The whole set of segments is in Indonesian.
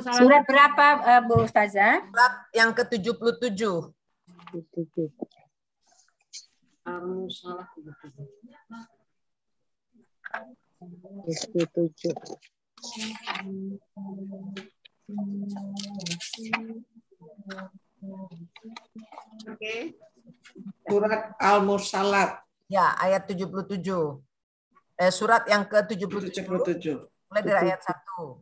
Surat berapa, Bu Ustazah? Surat yang ke-77. Al-Mursalat. 77. Oke. Surat Al-Mursalat. Ya, ayat 77. Surat yang ke-77. 77. Mulai dari ayat 1.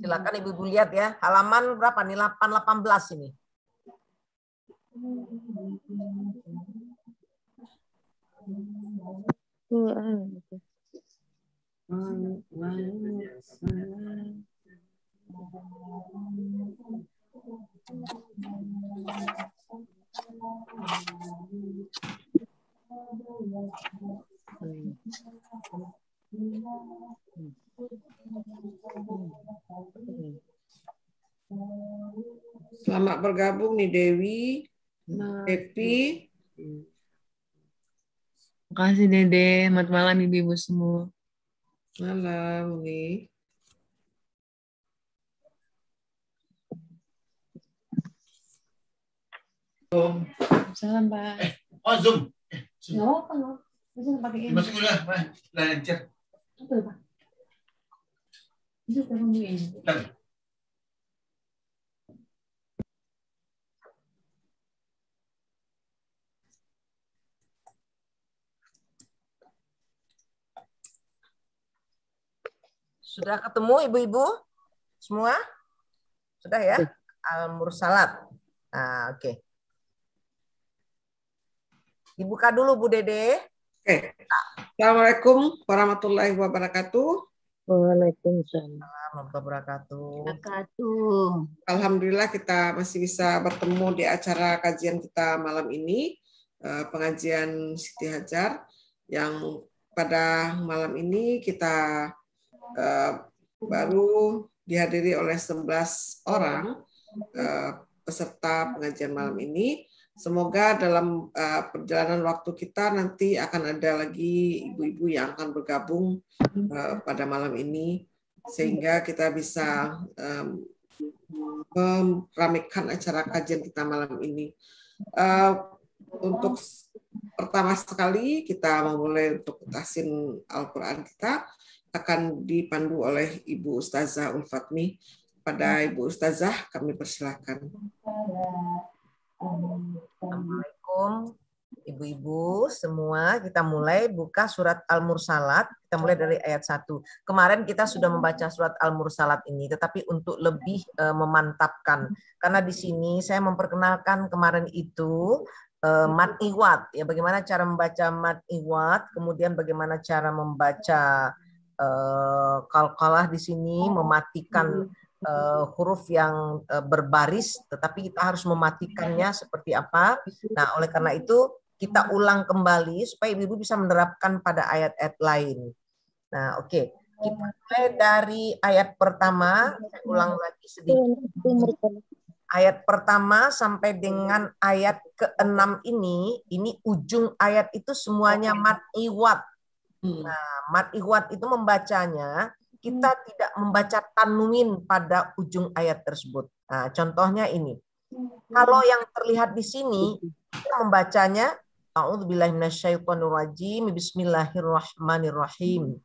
Silakan Ibu-ibu lihat ya. Halaman berapa nih? 818 ini. Selamat bergabung nih Dewi, Epi. Makasih Dede. Selamat malam Ibu-ibu semua. Malam nih. Salam Pak. Oh Zoom. No, kalau bisa pakai ini. Masuk udah, lancar. Betul Pak. Bisa telepon ini. Sudah ketemu Ibu-ibu semua? Sudah ya? Al-Mursalat. Nah, oke. Dibuka dulu Bu Dede. Oke. Assalamualaikum warahmatullahi wabarakatuh. Waalaikumsalam. Warahmatullahi Wabarakatuh. Alhamdulillah kita masih bisa bertemu di acara kajian kita malam ini, pengajian Siti Hajar, yang pada malam ini kita baru dihadiri oleh 11 orang peserta pengajian malam ini. Semoga dalam perjalanan waktu kita nanti akan ada lagi ibu-ibu yang akan bergabung pada malam ini, sehingga kita bisa meramaikan acara kajian kita malam ini. Untuk pertama sekali kita memulai untuk tahsin Al-Quran kita akan dipandu oleh Ibu Ustazah Ulfatmi. Pada Ibu Ustazah kami persilakan. Assalamualaikum Ibu-ibu semua. Kita mulai buka surat Al-Mursalat. Kita mulai dari ayat 1. Kemarin kita sudah membaca surat Al-Mursalat ini, tetapi untuk lebih memantapkan, karena di sini saya memperkenalkan kemarin itu mad iwad, ya, bagaimana cara membaca mad iwad, kemudian bagaimana cara membaca qalqalah di sini, mematikan huruf yang berbaris, tetapi kita harus mematikannya seperti apa. Nah, oleh karena itu kita ulang kembali supaya ibu-ibu bisa menerapkan pada ayat-ayat lain. Nah, oke. Kita mulai dari ayat pertama. Saya ulang lagi sedikit. Ayat pertama sampai dengan ayat ke-6 ini ujung ayat itu semuanya mad iwad. Nah, mad iwad itu membacanya, kita tidak membaca tanwin pada ujung ayat tersebut. Nah, contohnya ini. Kalau yang terlihat di sini, kita membacanya A'udzubillahi minasyaitonirrajim. Bismillahirrahmanirrahim.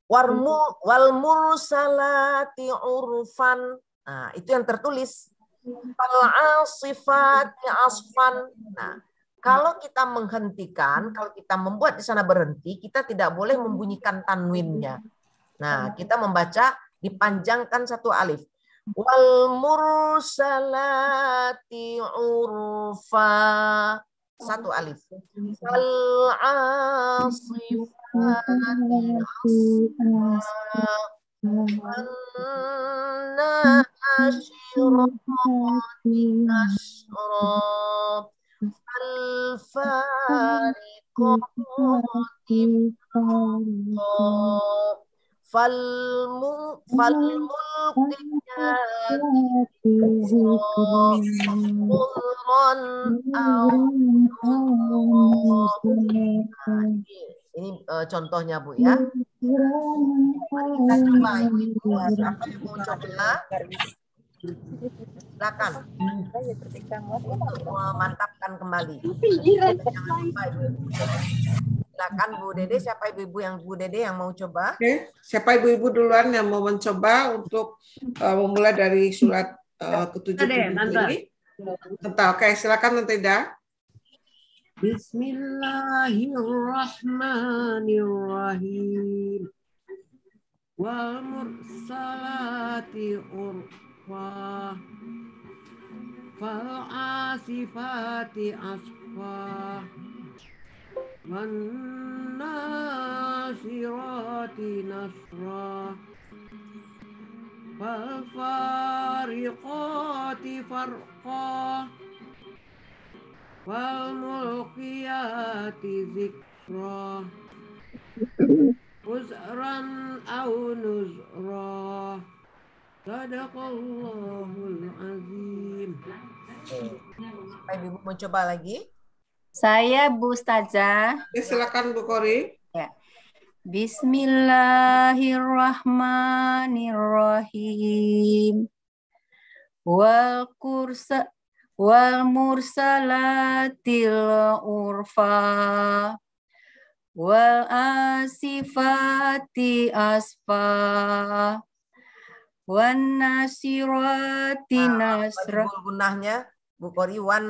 Wal mursalati urfan. Nah, itu yang tertulis. Fal asifati asfan. Nah, kalau kita menghentikan, kalau kita membuat di sana berhenti, kita tidak boleh membunyikan tanwinnya. Nah, kita membaca dipanjangkan satu alif. Wal mursalati urfa. Satu alif. Wal asifati asfa. Wan nasyirati nashra. Fal fariqati falmulqiyati dhikran Ini contohnya Bu ya. Mari kita coba Ibu-ibu. Siapa yang mau coba? Silakan untuk memantapkan kembali. Jangan lupa Ibu-ibu. Silakan Bu Dede. Siapa Ibu-ibu yang Bu Dede yang mau coba? Oke, siapa ibu-ibu duluan yang mau mencoba untuk memulai dari surat ke-77 ini? Oke, silakan Tante Ida. Bismillahirrahmanirrahim. Wal mursalati urfa. Fal asifati asfa. Wan nasirati nasra. Fal fariqati farqa. Wal mulkiyati zikra. Uzran au nuzra. Sadaqallahul azim. Siapa Ibu mau coba lagi? Saya Bu Ustazah. Oke, silakan Bu Kori. Ya. Bismillahirrahmanirrahim. Wal mursalatil urfa. Wal asifati asfa. Wan nasirati nasra. Gunahnya Bu Kori, wan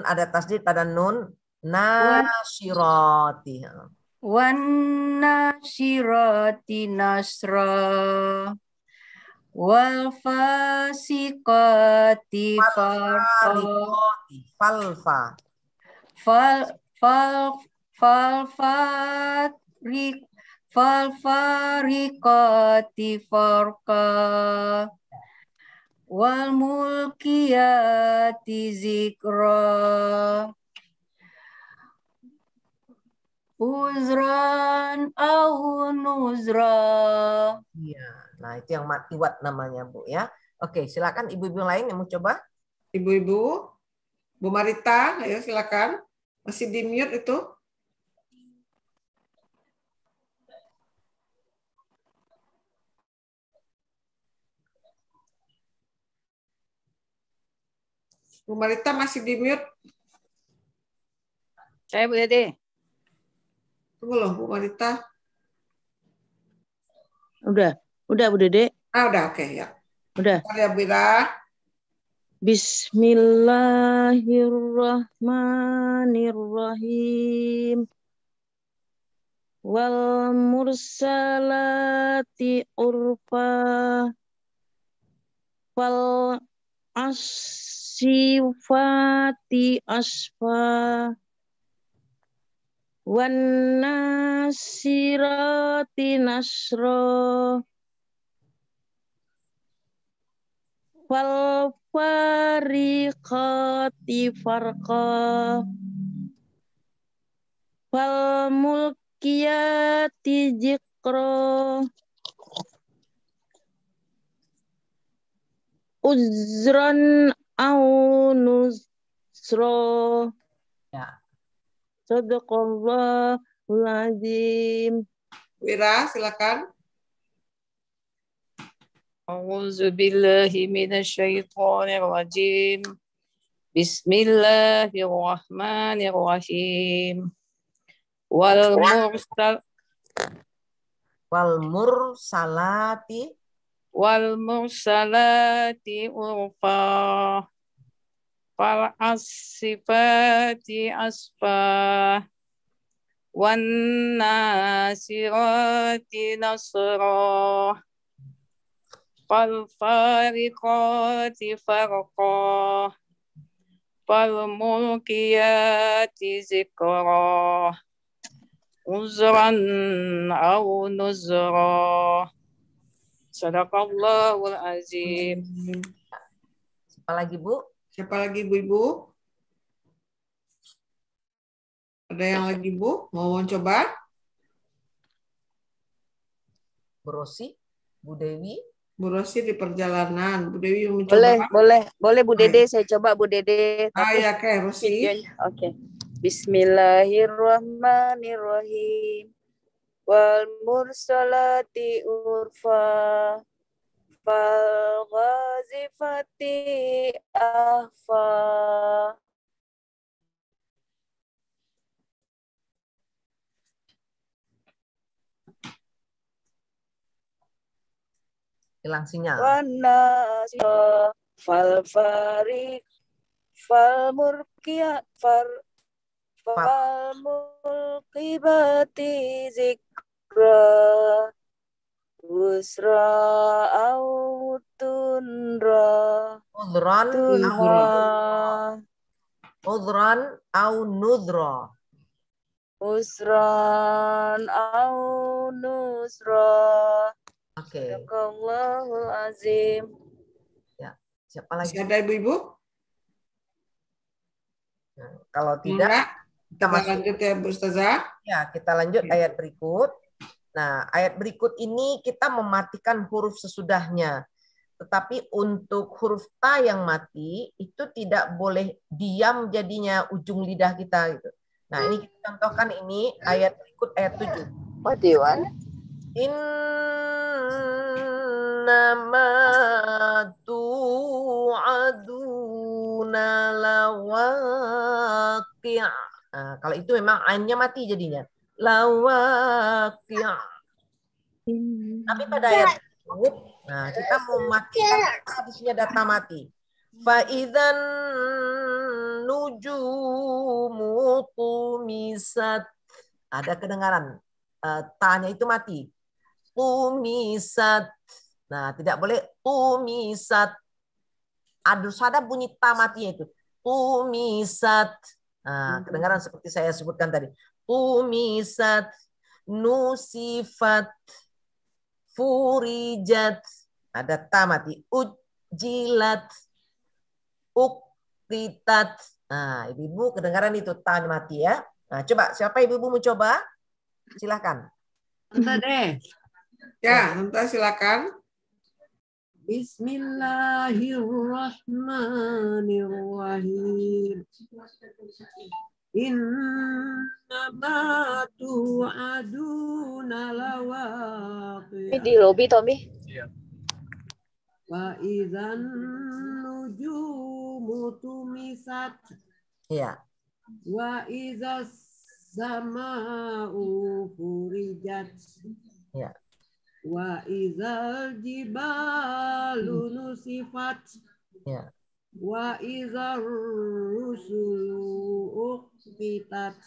ada tasdid pada nun, nasyirati. Wan nasirati nasra. Wal fasiqati farqa. Falfa. Fal fariqati farqa. Wal mulkiyati zikra. Uzran au nuzra. Iya. Nah, itu yang matiwat namanya, Bu ya. Oke, silakan ibu-ibu lain yang mau coba. Ibu-ibu, Bu Marita, ayo silakan. Masih di mute itu. Bu Marita masih di mute. Saya Bu Dede. Tunggu loh, Bu Marita. Udah Bu Dede. Udah, oke ya. Udah. Ya, Bira. Bismillahirrahmanirrahim. Wal mursalati urfa. Wal asifati asfa. Wan nasirati nasra. Wal fariqati farqa. Wal mulkiyati zikra. Uzran au nuzra. Ya. Sadaqallahul azim. Wira, silakan. A'udzu billahi minasyaitonir rajim. Bismillahirrahmanirrahim. Wal mursalati urfa. Fal asifati asfa. Wan nasirati nasra. Fal fariqati farqa. Fal mulkiyati zikra. Uzran au nuzra. Sadaqallahul azim. Siapa lagi, Bu? Siapa lagi, Bu-ibu? Ada yang lagi, Bu? Mau coba? Bu Rosi, Bu Dewi. Bu Rosi di perjalanan. Bu Dewi mau mencoba? Boleh Bu Dede, saya coba Bu Dede. Ya, oke, Rosi. Oke. Bismillahirrahmanirrahim. Wal mursalati urfa. Fal ghazifati ahfa. Hilang sinyal. Wana fal farik fal murkiyat fal mulkibati zikra usra au tunra Udran au nudra. usran au nusra. Oke. Sadaqallahul azim. Ya. Siapa lagi? Masih ada ibu-ibu? Nah, kalau tidak, Enggak? kita Kita masuk. lanjut ya Bu Ustazah. Ya, kita lanjut ayat berikut. Nah, ayat berikut ini kita mematikan huruf sesudahnya. Tetapi untuk huruf ta yang mati, itu tidak boleh diam jadinya ujung lidah kita. Gitu. Nah, ini kita contohkan ini ayat berikut, ayat 7. What do you want? Innama tu'aduna lawaqi'. Nah, kalau itu memang ainnya mati jadinya. Lawaqi'. Tapi pada ayat tersebut, nah kita mematikan di sini data mati. Fa'idzan nujumu tumisat. Ada kedengaran. Ta-nya itu mati. Tumisat. Nah, tidak boleh tumisat. Ada bunyi ta matinya itu. Tumisat. Nah, kedengaran seperti saya sebutkan tadi. Tumisat. Nusifat. Furijat. Ada ta mati. Ujilat. Uktitat. Nah, ibu-ibu kedengaran itu ta mati ya. Nah, coba siapa ibu-ibu mau coba? Silahkan. Tante deh. Ya, Tante silakan. Bismillahirrahmanirrahim. Innama tu'aduna lawaqi'. Di lobby, Tommy. Wa idzan nujumu tumisat. Iya. Wa idzas sama'u furijat. Ya. Wa idzal jibalu nusifat. Ya. Wa idzar rusulu uqtitat.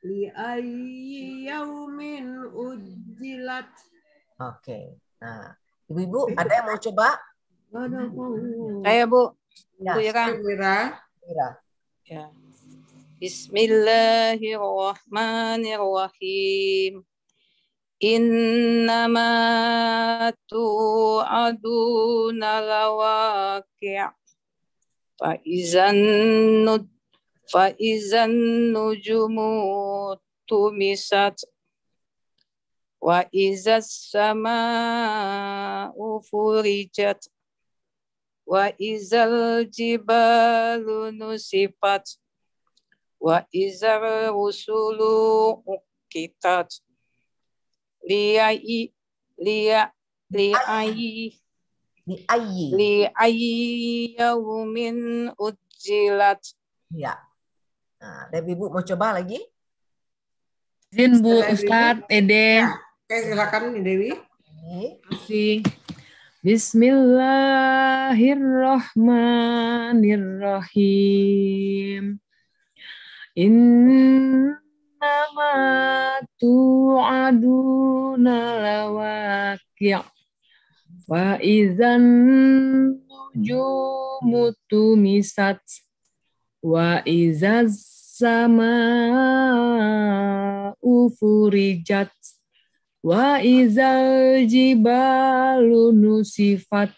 Li ayyi yaumin ujjilat. Oke. Nah, ibu-ibu ada yang mau coba? Saya Bu. Ya. Bu Ira. Ira. Ya. Bismillahirrahmanirrahim. Innama tu'aduna lawaqi'. Fa'izan nujumu tumisat. Wa izas sama'u furijat. Wa izal jibalu nusifat. Wa izar rusulu uqitat. Li'ayyi yaumin ujjilat. Ya. Nah, ada ibu mau coba lagi? Izin Bu Ustadz, Ede. Oke, silakan Dewi. Kasih. Bismillahirrahmanirrahim. Innama tu'aduna lawaqi'. Wa idzan nujumu tumisat. Wa izaz sama'u furijat. Wa izal jibalu nusifat.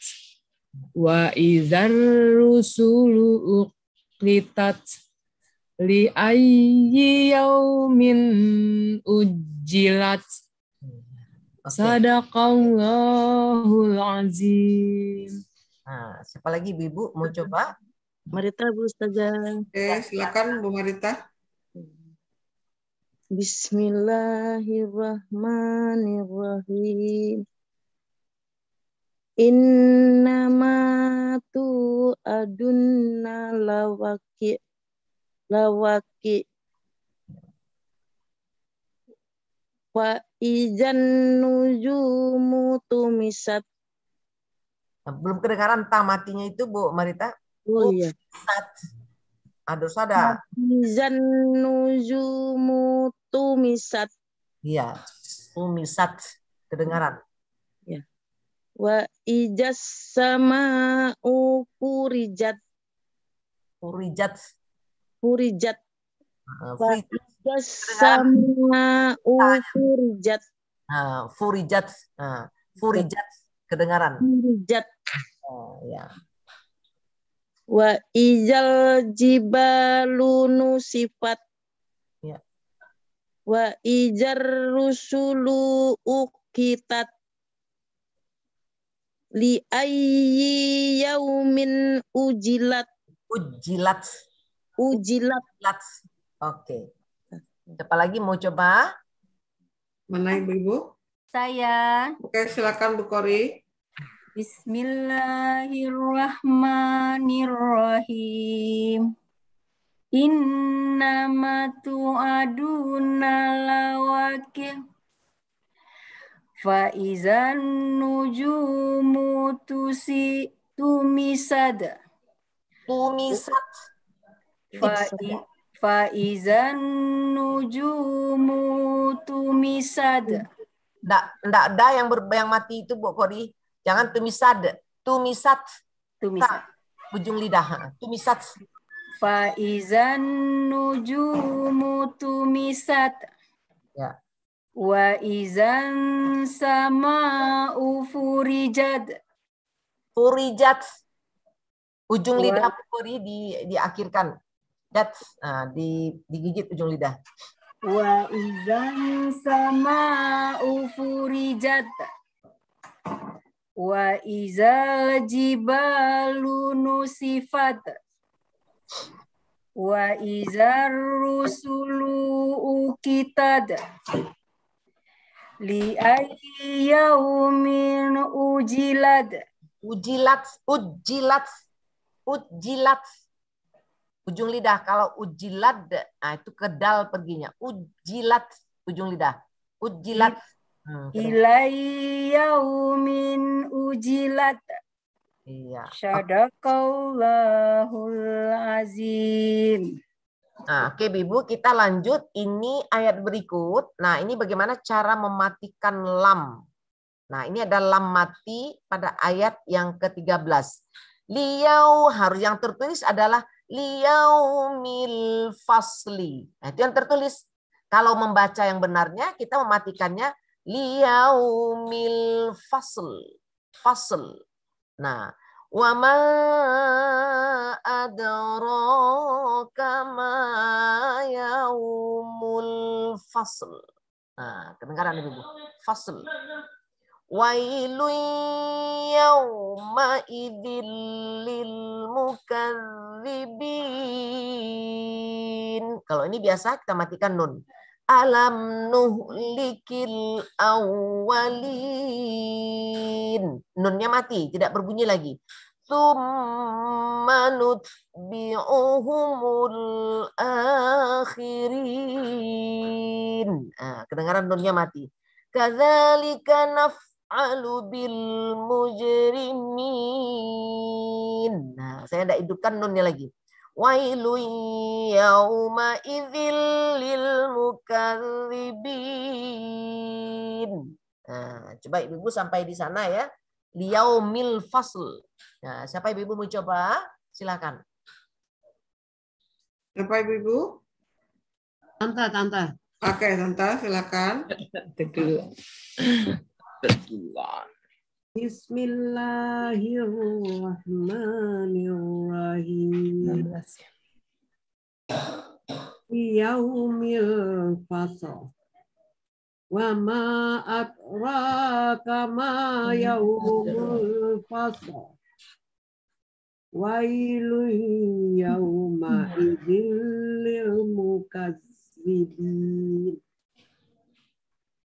Wa izar rusulu uqlitat. Li ayyi yaumin ujjilat. Sadaqallahul azim. Nah, siapa lagi ibu mau coba? Marita, Bu Ustazah. Oke, silakan Bu Marita. Bismillahirrahmanirrahim. Innama tu adunna lawaki wa izan nujumu tumisat. Nah, belum kedengaran ta matinya itu Bu Marita. Oh iya. Aduh sada. Izan nujumu tumisat. Iya. Tumisat kedengaran. Ya. Wa ijas sama furijat. Furijat. Wa ijas sama furijat. Furijat. Furijat kedengaran. Furijat. Oh ya. Wa ijal jibalu nusifat. Ya. Wa ijar rusulu uqitat. Li ayyi yaumin ujilat. Ujilat. Oke. Siapa lagi mau coba? Mana Ibu-ibu? Saya. Oke, silakan Bu Kori. Bismillahirrahmanirrahim. Innama tu'aduna lawaqi' fa izan nujumu tumisad. Fa izan nujumu tumisad. Nggak ada yang mati itu Bu Kori. Jangan tumisad. Tumisat. Ujung lidah. Tumisat. Fa izan nujumu tumisat. Ya. Wa izan sama'u furijat. Furijat. Ujung lidah Bu Kori diakhirkan. Digigit ujung lidah. Wa izan sama'u furijat. Wa izal jibalu nusifat. Wa izar rusulu uqitad. Li ayyi yaumin ujilat. Ujilat. Ujung lidah. Kalau ujilat, itu kedal perginya. Ujilat. Ujung lidah. Ujilat. Ilai yaumin ujilat. Iya. Sadaqallahul azim. Nah, oke Ibu, kita lanjut. Ini ayat berikut. Nah, ini bagaimana cara mematikan lam. Nah, ini ada lam mati pada ayat yang ke-13. Liyau, harus yang tertulis adalah liyaumil fasli. Nah, itu yang tertulis. Kalau membaca yang benarnya, kita mematikannya liyaumil fasl. Nah, wa ma adraka ma yaumul fasl. Nah, kedengaran Ibu. Fasl. Wailun yawma idzil lil mukadzibin. Kalau ini biasa kita matikan nun. Alam nuhlikil awwalin. Nunnya mati, tidak berbunyi lagi. Tsumma nutbi'uhumul akhirin. Nah, kedengaran nunnya mati. Kadzalika naf'alu bil mujrimin. Nah, saya tidak hidupkan nunnya lagi. Wailun yauma idzil lil mukadzibin. Nah, coba Ibu sampai di sana ya. Liyaumil fasl. Nah, siapa Ibu mau coba? Silakan. Siapa Ibu? Tante. Oke, Tante, silakan. Bismillahirrahmanirrahim. Yaumil fasl. Wa ma adraka ma yaumul fasl. Wailun yauma idzil lil mukazzibin.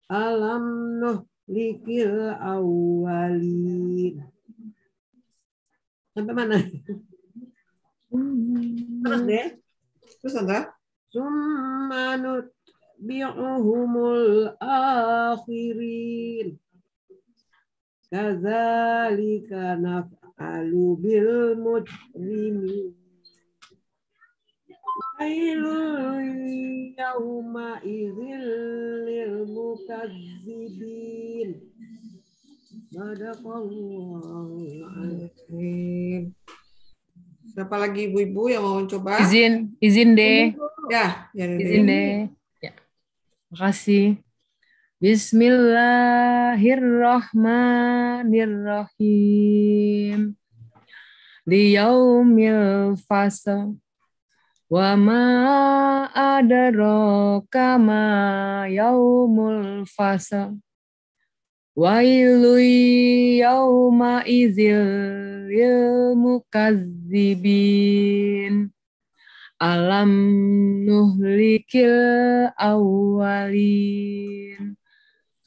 Alam nuhlikil awwalin. Sampai mana? Terus deh. Terus Sandra? Summa nutbi'uhumul akhirin. Kadzalika naf'alu bil mujrimin. Wailun yauma idzil lil mukazzibin. Sadaqallahul azim. Siapa lagi ibu-ibu yang mau coba? Izin deh. Ya, yang Izin ini. deh. Ya. Makasih. Bismillahirrahmanirrahim. Liyaumil fasl. Wa ma adraka ma yaumul fasl. Wailu yauma idzil lil mukazzibin. Alam nuhlikil awwalin.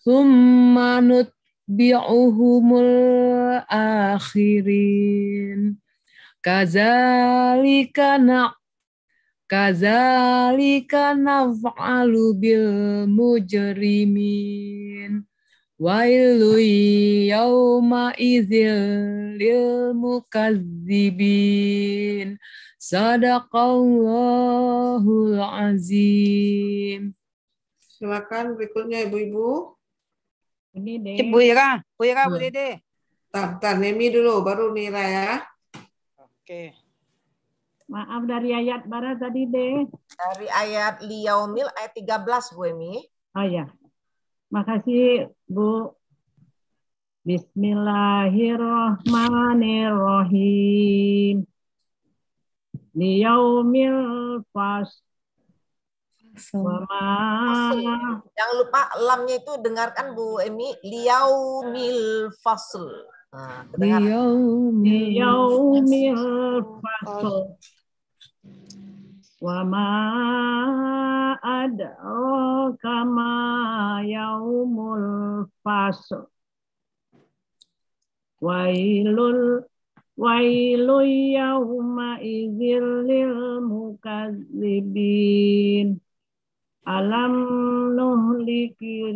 Summa nutbi'uhumul akhirin. Kadzalika naf'alu bil mujrimin. Wailu yauma idzil lil mukazzibin. Sadaqallahul azim. Silakan berikutnya ibu-ibu. Ini deh. Bu Ira Bu Dede. Bentar, Nemi dulu, baru Nira ya. Oke. Maaf dari ayat bara tadi deh. Dari ayat liyaumil ayat 13 Bu Emi. Oh ya. Makasih Bu. Bismillahirrahmanirrahim. Liyaumil fasl. Jangan lupa lamnya itu dengarkan Bu Emi, liyaumil fasl. Nah, Liyaumil fasl. Wa ma adraka ma yaumul fasl. Wailul yauma idzil lil mukazzibin. Alam nuhlikil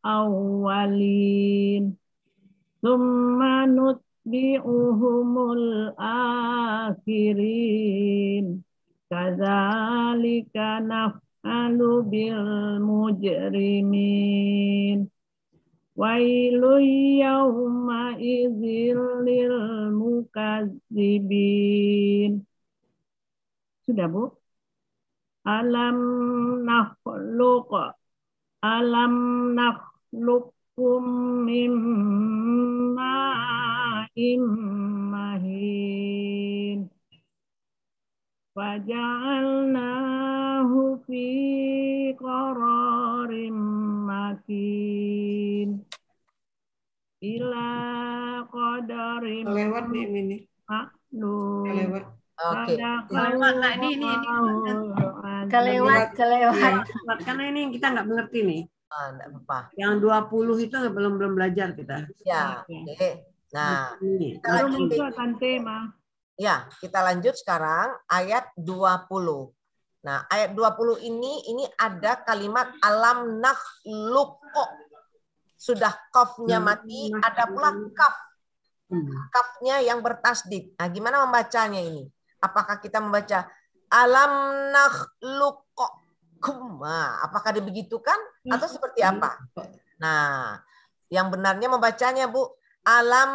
awwalin. Tsumma nutbi'uhumul akhirin. Kadzalika naf'alu bil mujrimin. Wailun yauma idzil lil mukazzibin. Sudah, Bu? Alam nakhluqkum min ma'in mahin. Faja'alnahu fi qararin makin. Ila qadarin Lewat nih ini. maklum. Lewat. Oke. Nah, ini. Kelewat. Karena ini kita nggak mengerti nih. Enggak apa-apa. Yang 20 itu belum belajar kita. Ya, oke. Nah, Ini. kita lanjut. Ya, kita lanjut sekarang ayat 20. Nah, ayat 20 ini ada kalimat alam nakhluqo. Sudah kafnya mati, ada pula kaf. Kafnya yang bertasdid. Nah, gimana membacanya ini? Apakah kita membaca alam nakhluqakum? Nah, apakah dibegitukan atau seperti apa? Nah, yang benarnya membacanya, Bu, alam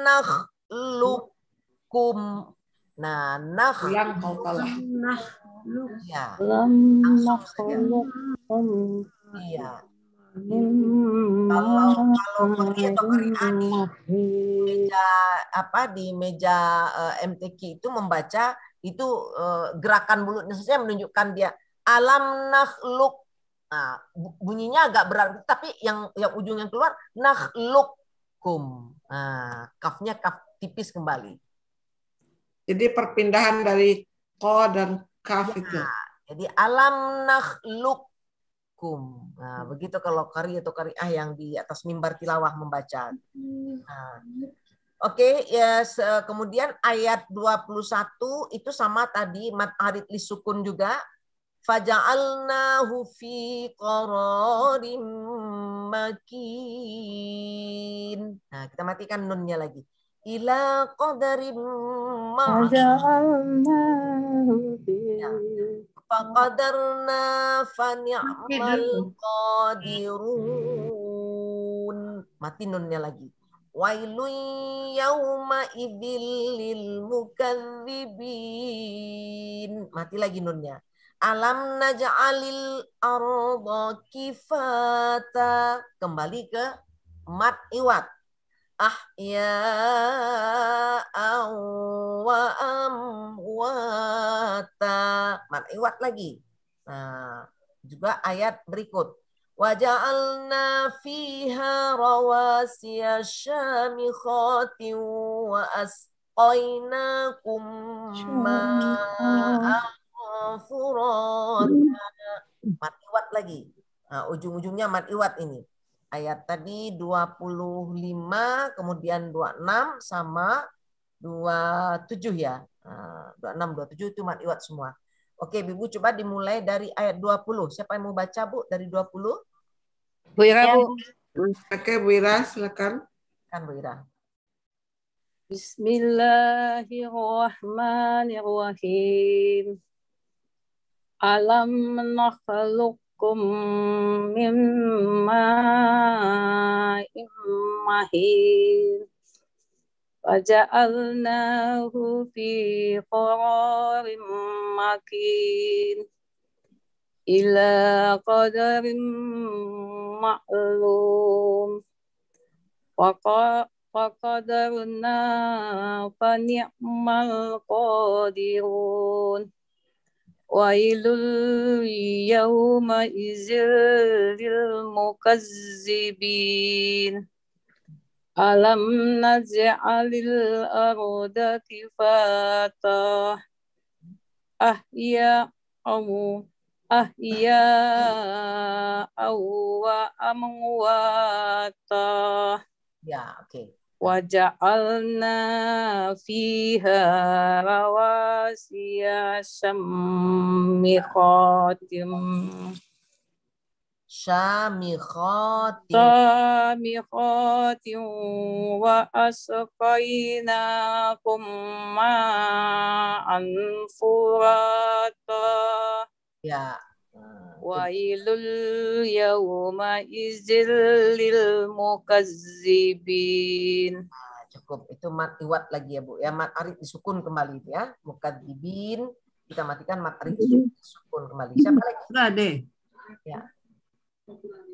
nakhluqkum. Nah, Yang kau kalah. ya. Langsung saja. Iya. Kalau Maria atau Mariani meja di meja MTQ itu membaca itu gerakan mulutnya saja menunjukkan dia alam nakhluk. Nah, bunyinya agak berat tapi yang ujung yang keluar nakhlukum. Nah, kafnya kaf tipis kembali. Jadi perpindahan dari ko dan kaf itu. Jadi alam nakhluqkum. Nah, begitu kalau qari atau qari'ah yang di atas mimbar tilawah membaca. Nah, Oke, ya kemudian ayat 21 itu sama tadi mad arid li sukun juga. Faja'alnahu fi qararim makin. Nah, kita matikan nunnya lagi. Ila qadarim faqadarna fani'mal qadirun. Mati nunnya lagi. Wailun yauma idzil lil mukadzibin. Mati lagi nunnya. Alam naj'alil arda kifata. Kembali ke mat iwat. Ahya'an wa amwata. Mat iwat lagi. Nah, juga ayat berikut. وَجَعَلْنَا فِيهَا رَوَاسِيَ شَامِخَاتٍ وَأَسْقَيْنَاكُمْ مَاءً فُرَاتًا. Mat iwat lagi. Nah, ujung-ujungnya mat iwat ini. Ayat tadi 25, kemudian 26 sama 27 ya. Nah, 26, 27 itu mat iwat semua. Oke, Ibu coba dimulai dari ayat 20. Siapa yang mau baca, Bu, dari 20? Bu Ira, Bu. Oke, Bu Ira, silakan. Kan Bu Ira. Bismillahirrahmanirrahim. Alam nakhluqkum min ma'in mahin. Waja'alnahu fi qararim makin. Ila qadarin ma'lum. Faqadarna fani'mal qadirun. Wailul yawma izil lil mukazzibin. Alam naj'alil arda kifata. Ahya'aw wa amwata. Ya, oke. Waja'alna fiha rawasiya samikhatim. Samikhatim wa asqainakum ma'an furata. Ya. Wailul yawma izil lil mukazzibin. Nah, cukup. Itu mat iwat lagi ya, Bu. Ya, mat arid disukun kembali ya. Mukadzibin. Kita matikan mat arid disukun kembali. Siapa lagi? Tante. Ya.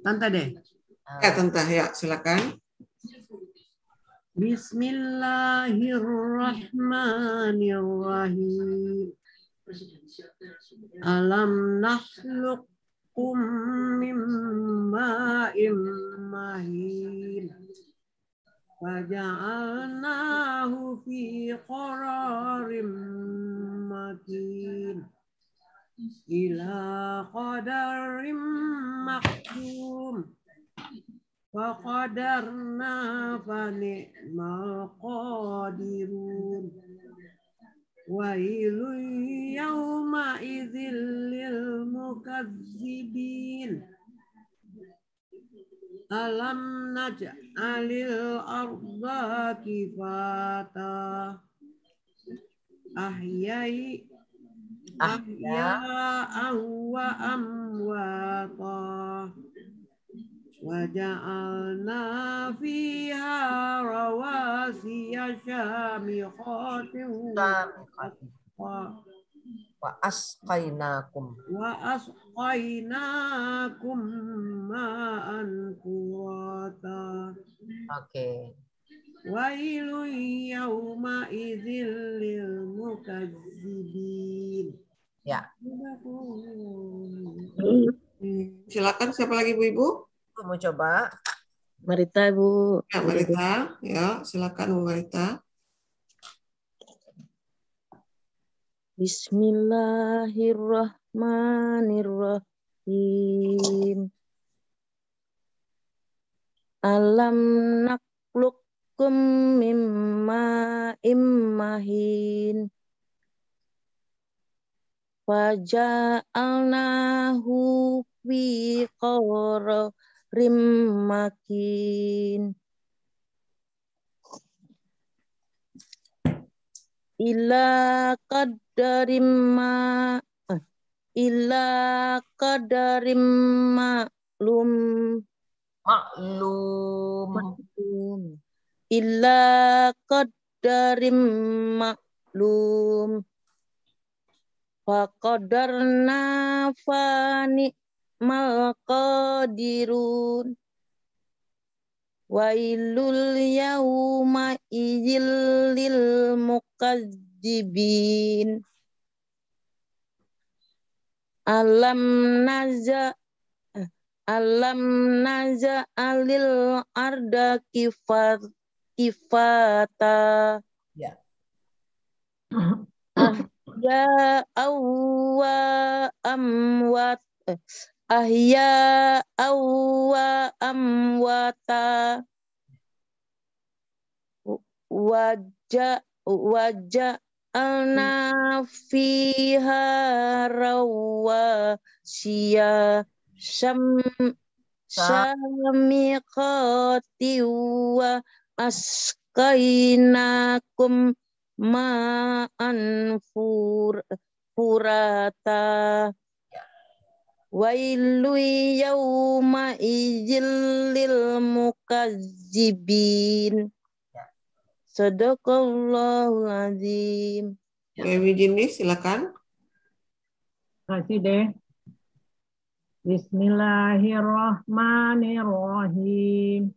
Tante deh. Ya, Tante, ya, silakan. Bismillahirrahmanirrahim. Alam nakhluqkum min ma'in mahin. Waja'alnahu fi qararim makin. Ila qadarim maklum. Faqadarna fani'mal qadirun. Wailun yawma idzil lil mukazzibin. Alam naj'alil arda kifata. Ahya'an wa amwata. Waja'alna fiha rawasiya syamikhatin wa asqainakum ma'an furata. Oke. Wailun yawma idzil lil mukazzibin. Ya. Silakan siapa lagi Bu-ibu? Mau coba? Marita, Bu. Ya, Marita. Ya, silakan Bu Marita. Bismillahirrahmanirrahim. Alam nakhluqkum mimma immahin. Faja'alnahu fi qararim makin. Ila qadarim maklum. Ila qadarim maklum. Faqadarna fani malqadirun. Wailul yawma idzil lil mukazzibin. Alam naza alil arda kifata. Ya. Ahya awwa amwat. Ahya awwa amwata. Waja'alna fiha rawasiya syamiqati wa askainakum ma'an furata. Wailu yawma idzil lil mukazzibin. Sadaqallahul azim. Widini, silakan. Kasih deh. Bismillahirrahmanirrahim.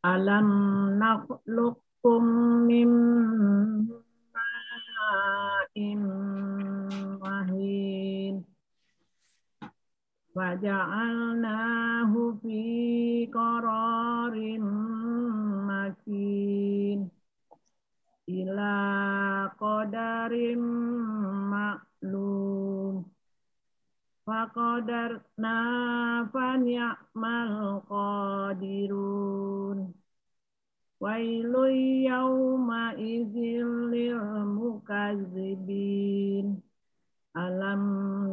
Alam nakhluqkum min ma'in mahin. Waja'alnahu fi qararim makin. Ila qadarim maklum. Faqadarna fani'mal qadirun. Wailu yawma idzil lil mukazzibin. Alam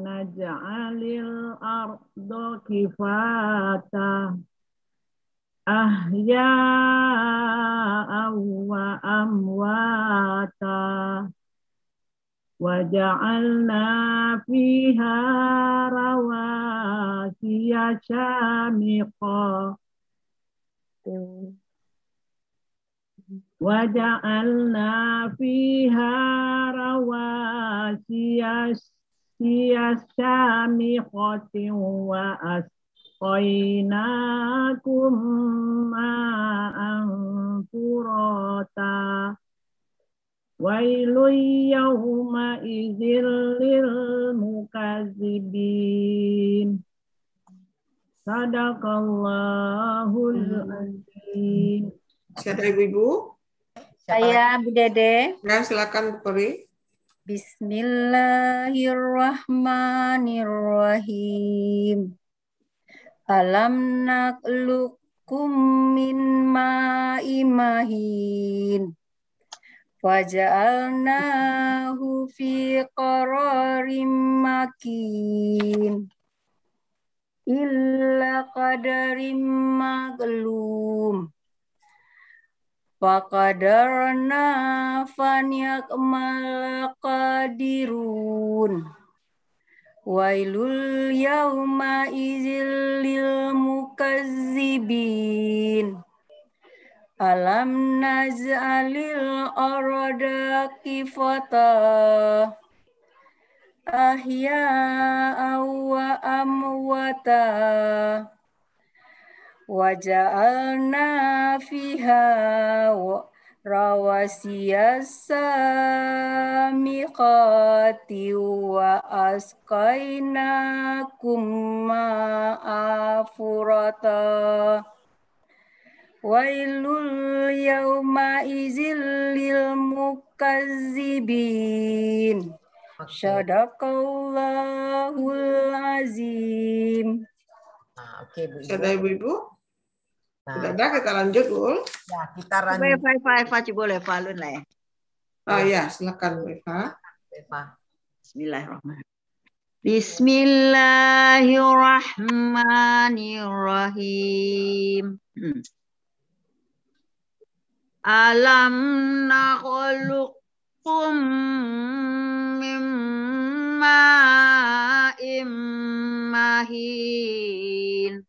naj'alil arda kifata. Ahya'aw wa amwata. Waja'alna fiha rawasiya syamiqa. Waja'alna fiha rawasiya syamiqatin wa asqainakum ma'an furata. Wailu yawma idzil lil mukazzibin. Sadaqallahul azim. Siapa ibu-ibu? Saya Bu Dede. Ya, silakan Bu Peri. Bismillahirrahmanirrahim. Alam nakhluqkum min ma'in mahin. Waja'alnahu fi qararim makin. Illa qadarim maklum. Faqadarna fani'mal qadirun. Wailul yawma idzil lil mukazzibin. Alam naj'alil arda kifata. Ahya'aw wa amwata. Waja'alna fiha rawasiya syamiqati wa asqainakum ma'a furata. Wailul yawma izil lil mukazzibin. Sadaqallahul azim. Nah, oke Bu Ibu. Sudah Ibu-Ibu? Nah, Sudah ada, kita lanjut, Bu. ya, kita lanjut. Oh ya, silakan Bu Eva. Bismillahirrahmanirrahim. Bismillahirrahmanirrahim. Alam nakhluqkum min ma'in mahin.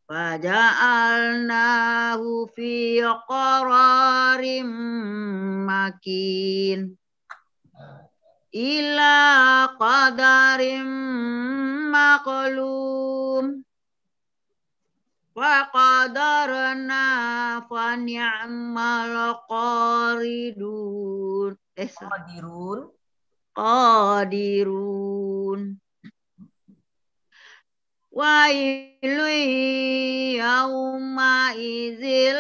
Faja'alnahu fi qararin makin. Ila qadarin maqlum. Wa qadarna fa ni'mal qaridun. Qadirun. Wailu yawma idzil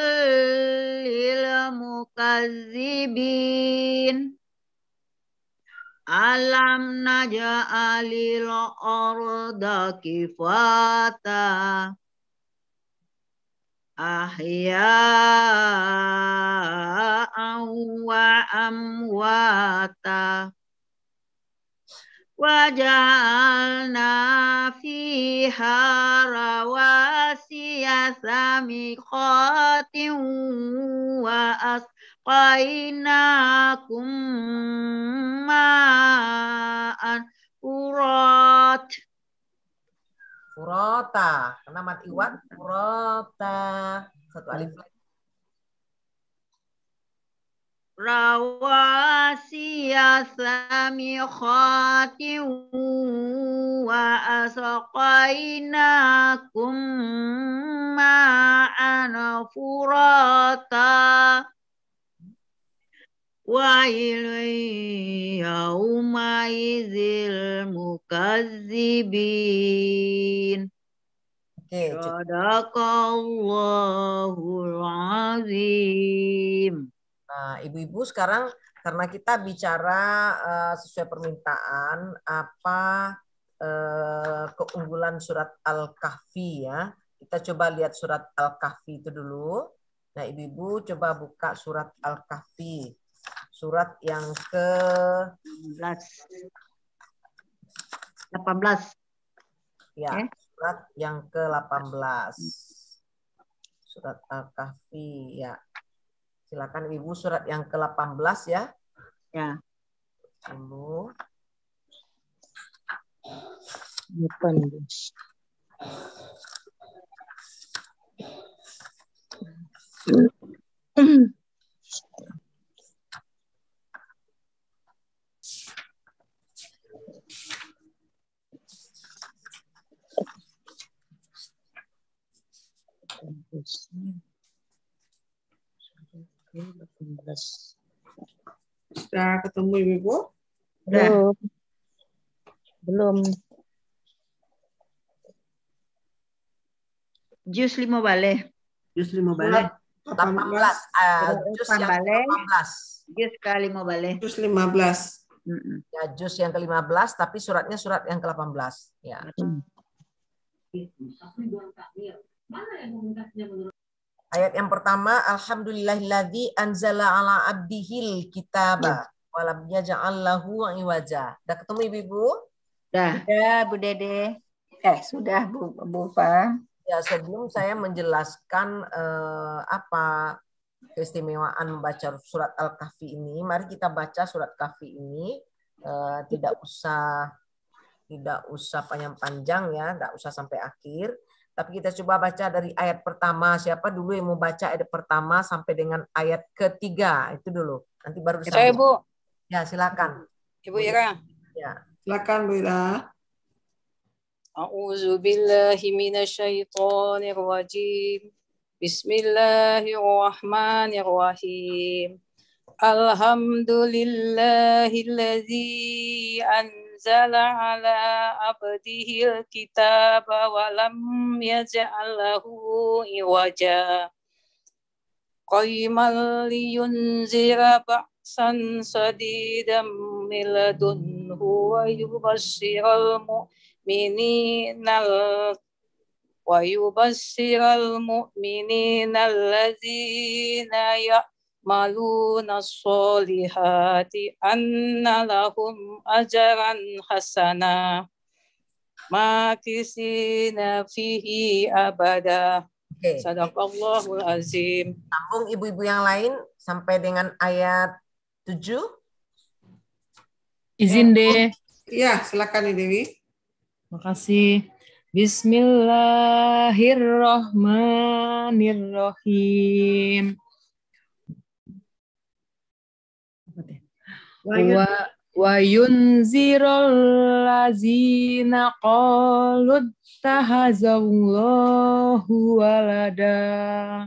lil mukazzibin. Alam naj'alil arda kifata ahya'an wa amwata wa ja'alna fiha rawasiya samiqatin wa asqainakum ma'an furat. Furata, karena mati iwat, furata. Satu alif lagi. Rawasiya samiqatin wa asqainakum ma'an furata. Wailun yawma idzil mukazzibin. Sadaqallahul azim. Nah, Ibu-ibu sekarang karena kita bicara sesuai permintaan apa keunggulan surat Al-Kahfi ya. Kita coba lihat surat Al-Kahfi itu dulu. Nah, Ibu-ibu coba buka surat Al-Kahfi. Surat yang ke-18. Ya, surat yang ke-18. Surat Al-Kahfi ya. Silakan Ibu surat yang ke-18 ya. Ya. Dulu. 18. Sudah ketemu Ibu-ibu? Belum. Jus 5 balik. Jus 5 balik. 18. Jus yang ke-18. Jus ke-5 balik. Jus 15. Ya, jus yang ke-15 tapi suratnya surat yang ke-18 ya. Ayat yang pertama, alhamdulillahilladzi anzala ala abdihil kitaba wa lam yaj'al lahu iwaja. Udah ketemu Ibu-ibu? Sudah Bu Dede. Sudah Bu Pa. Ya, sebelum saya menjelaskan apa keistimewaan membaca surat Al-Kahfi ini, mari kita baca surat Kahfi ini tidak usah panjang-panjang ya, tidak usah sampai akhir. Tapi kita coba baca dari ayat pertama. Siapa dulu yang mau baca ayat pertama sampai dengan ayat ketiga itu dulu. Nanti baru Saya Bu. Ya, silakan. Ibu Ira. Ya. Silakan Bu Ira. A'udzu billahi minasyaitonir rajim. Bismillahirrahmanirrahim. Alhamdulillahilladzi anzala ala abdihil kitaba wa lam yaj'al lahu عوجا قيما لينذر بأسا شديدا من لدنه ويبشر المؤمنين الذين يعملون الصالحات أن لهم أجرا حسنا ماكثين فيه أبدا. Sadaqallahul azim. Sambung ibu-ibu yang lain sampai dengan ayat 7. Izin deh. Iya, silakan Dewi. Makasih. Bismillahirrahmanirrahim. Wa yunzirul lazina qalu tahazallahu walada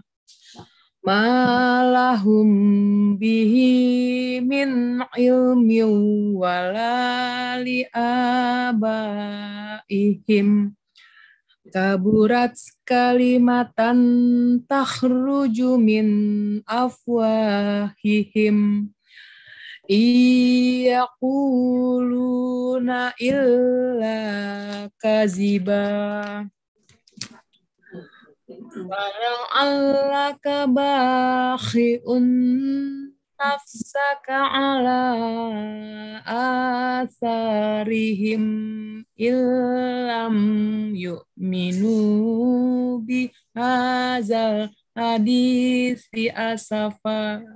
malahum bihi min ilmin walali abaihim kaburat kalimatan takhruju min afwahihim Iyaquluna illa kaziba Barang Allah kabakhi'un nafsaka ala asarihim illam yu'minu bihazal hadisi asafa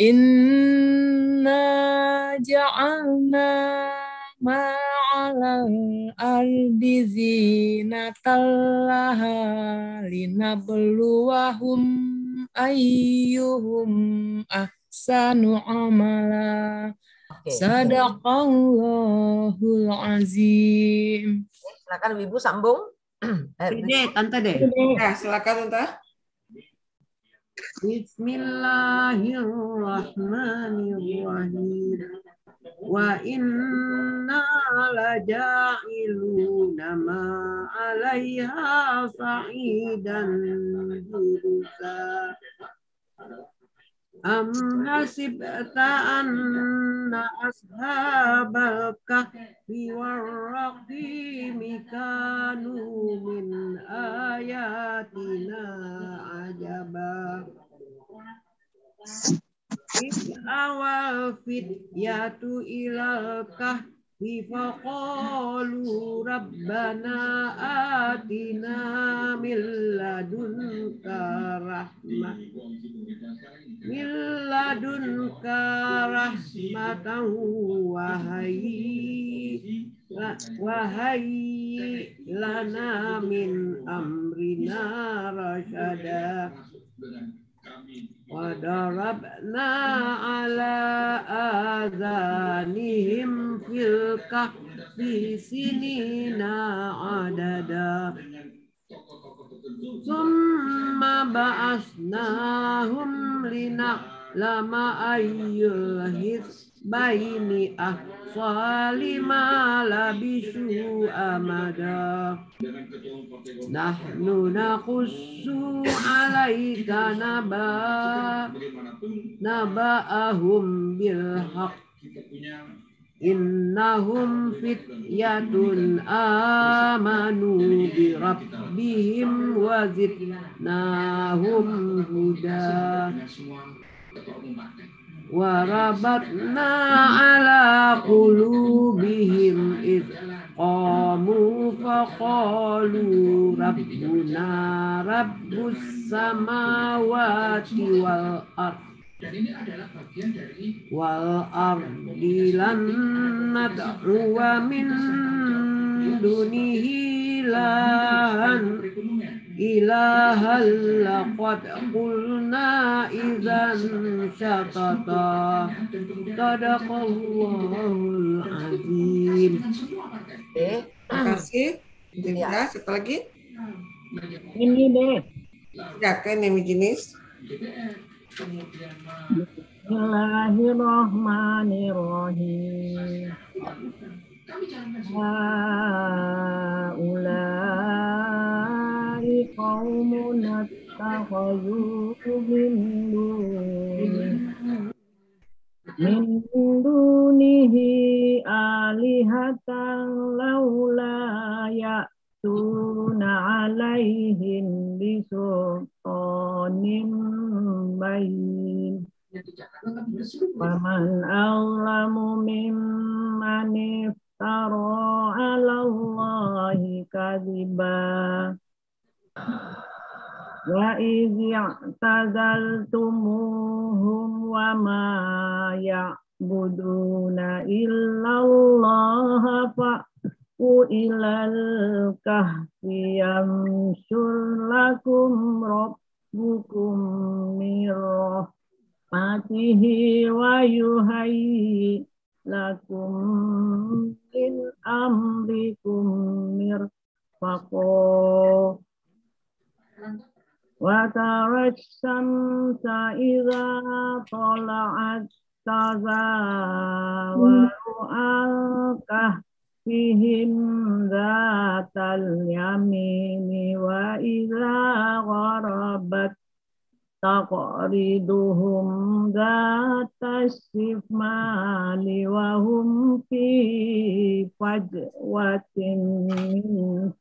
Inna ja'alna ma'alal ardi zinatallaha linabluwahum ayyuhum ahsanu amala. Sadaqallahul azim. Silakan Ibu sambung. Tante deh. Ya, silakan Tante. Bismillahirrahmanirrahim. Wa inna laja'iluna ma 'alaiha sa'idan jurusa. Am hasibta anna ashabal kahfi warraqimi kanu min ayatina ajaba. Awal fityatu ilal kahfi faqalu rabbana atina min ladunka rahmatan wahai lana min amrina rasyada. Wadarabna ala adhanihim fil kahfi sinina adada. Summa ba'asnahum lina'lama ayyul hizbaini ahsalima labisu amada. Nahnu naqussu alaika naba'ahum bilhaq. Innahum fityatun amanu bi rabbihim wa zidnahum huda. Wa rabatna ala qulubihim id qamu faqalu rabbuna rabbus samawati wal ardh wal ardi lan nad'u min dunihi ilahan laqad qulna idzan syatata. Sadaqallahul azim. Terima kasih. Ya, satu lagi. Ini deh. Ya, kan yang jenis. Bismillahirrahmanirrahim. Haulai اتخذوا من دونه آلهة لولا يأتون عليهم بسلطان بين ومن أظلم ممن افترى على الله كذبا وإذ اعتزلتموهم وما يعبدون إلا الله فأووا إلى الكهف ينشر لكم ربكم من رحمته ويهيئ لكم من أمركم مرفقا وترى الشمس إذا طلعت تزاور عن كهفهم ذات اليمين وإذا غربت تقرضهم ذات الشمال وهم في فجوة منه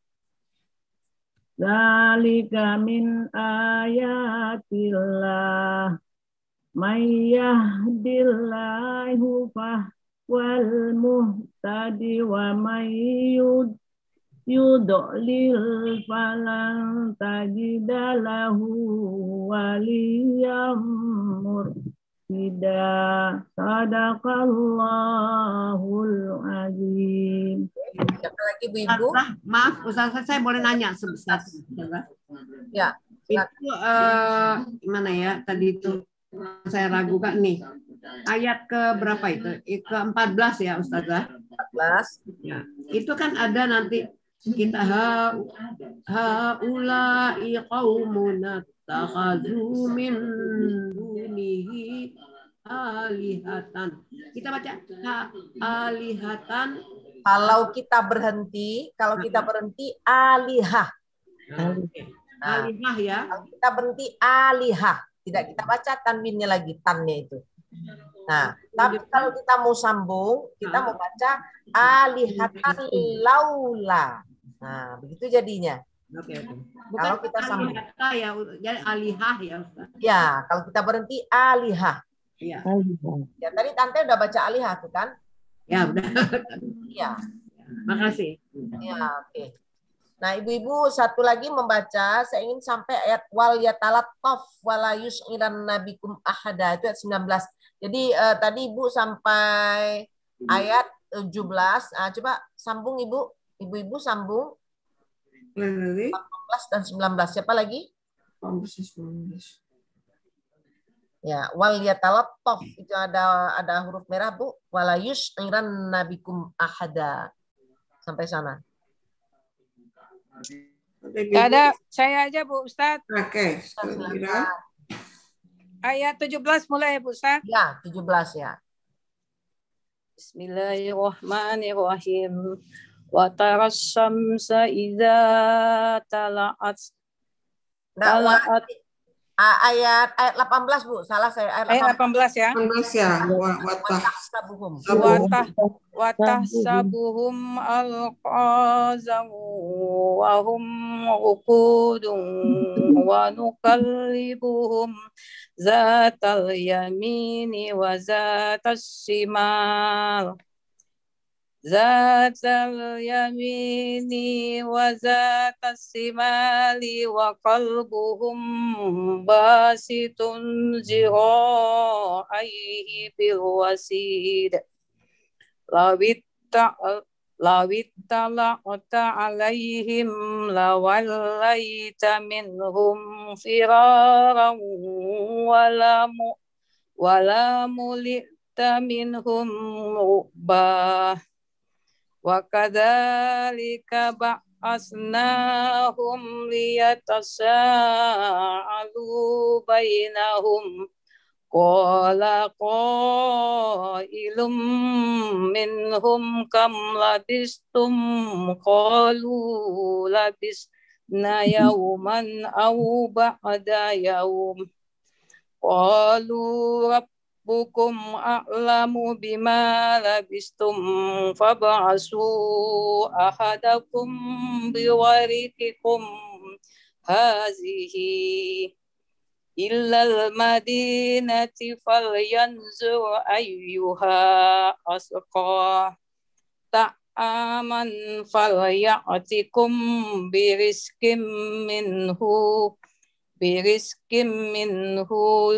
ذلك من آيات الله من يهد الله فهو المهتدي ومن يضلل فلن تجد له وليا مرشدا Sadaqallahul azim. Siapa lagi Bu-ibu? Maaf, Ustazah, saya boleh nanya sebentar. Ya. Itu gimana ya tadi itu saya ragukan nih. Ayat ke berapa itu? Ke-14 ya Ustazah? 14. Ya. Itu kan ada nanti kita haula'i qaumun takhadhu min dunihi alihatan. Kita baca alihatan. Kalau kita berhenti alihah. Alihah ya. Kalau kita berhenti alihah, tidak kita baca tanwinnya lagi, tannya itu. Nah, tapi kalau kita mau sambung, kita mau baca alihatan laula. Nah, begitu jadinya. Oke. Kalau kita sambung. Ya, jadi alihah ya Ustaz. Ya, kalau kita berhenti alihah. Iya. Ya, tadi Tante udah baca alihah tuh kan? Ya, udah. Iya. Makasih. Ya, oke. Nah, ibu-ibu satu lagi membaca, saya ingin sampai ayat wal yatalattaf wala yus'iran nabikum ahada, itu ayat 19. Jadi tadi Ibu sampai ayat 17. Nah, coba sambung Ibu-ibu sambung. 18 dan 19. Siapa lagi? 19. Ya, wal yatalattaf itu ada huruf merah Bu. Wala yus'iran nabikum ahada. Sampai sana. Gak ada, saya aja Bu Ustadz. Oke. Ayat 17 mulai Bu Ustadz. Ya, 17 ya. Bismillahirrahmanirrahim. Wa taras syamsa idza tala'at. Ayat 18 Bu, salah saya ayat 18 ya. 18 ya. Watah sabuhum alqazam wa hum uqudun wa nukallibuhum zatal yamini wa zatas shimal. Zatal yamini wa zatas simali wa qalbuhum basitun zira'aihi bil wasid lawitta la'ata alaihim lawallaita minhum firaran wala mulita minhum ru'bah. Wa kadzalika ba'asnahum liyatasa'alu bainahum qala qailum minhum kam labistum qalu يوما أو بعد يوم قالوا ربكم أعلم بما لبثتم فابعثوا أحدكم بورقكم هذه إلى المدينة فلينظر أيها أزكى طعاما فليأتكم برزق منه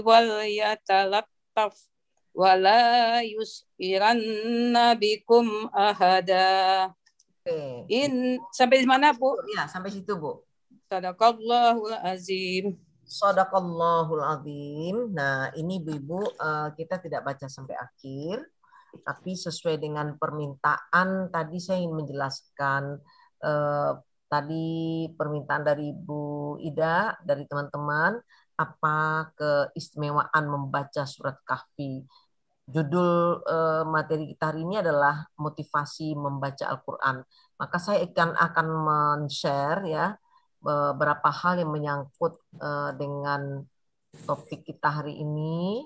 وليتلطف ولا يسئرن بكم أحدا. Sampai di mana, Bu? Ya, sampai situ, Bu. Sadaqallahul azim. Shadaqallahul azim. Nah, ini Ibu-ibu kita tidak baca sampai akhir, tapi sesuai dengan permintaan tadi saya ingin menjelaskan tadi permintaan dari Bu Ida, dari teman-teman, apa keistimewaan membaca surat Kahfi. Judul materi kita hari ini adalah motivasi membaca Al-Quran. Maka saya akan men-share ya beberapa hal yang menyangkut dengan topik kita hari ini.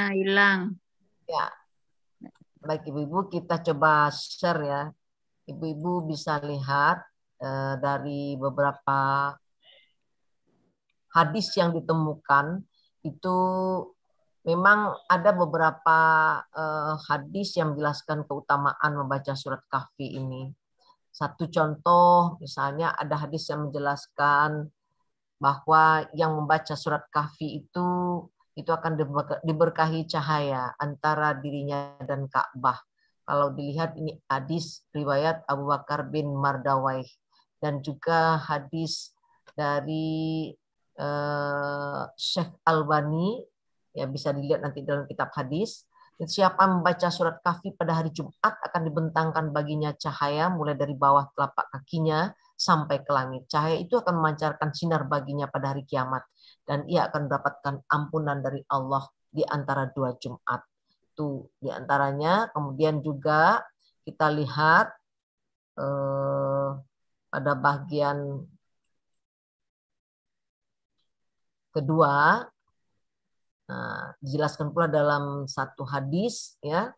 Hilang. Ya, baik Ibu-ibu, kita coba share ya. Ibu-ibu bisa lihat dari beberapa hadis yang ditemukan itu memang ada beberapa hadis yang menjelaskan keutamaan membaca surat Kahfi ini. Satu contoh, misalnya ada hadis yang menjelaskan bahwa yang membaca surat Kahfi itu akan diberkahi cahaya antara dirinya dan Ka'bah. Kalau dilihat ini hadis riwayat Abu Bakar bin Mardawaih dan juga hadis dari Syekh Albani, ya bisa dilihat nanti dalam kitab hadis. Siapa membaca surat Kahfi pada hari Jumat akan dibentangkan baginya cahaya mulai dari bawah telapak kakinya sampai ke langit. Cahaya itu akan memancarkan sinar baginya pada hari kiamat dan ia akan mendapatkan ampunan dari Allah di antara 2 Jumat. Itu di antaranya. Kemudian juga kita lihat pada bagian kedua, dijelaskan pula dalam satu hadis ya,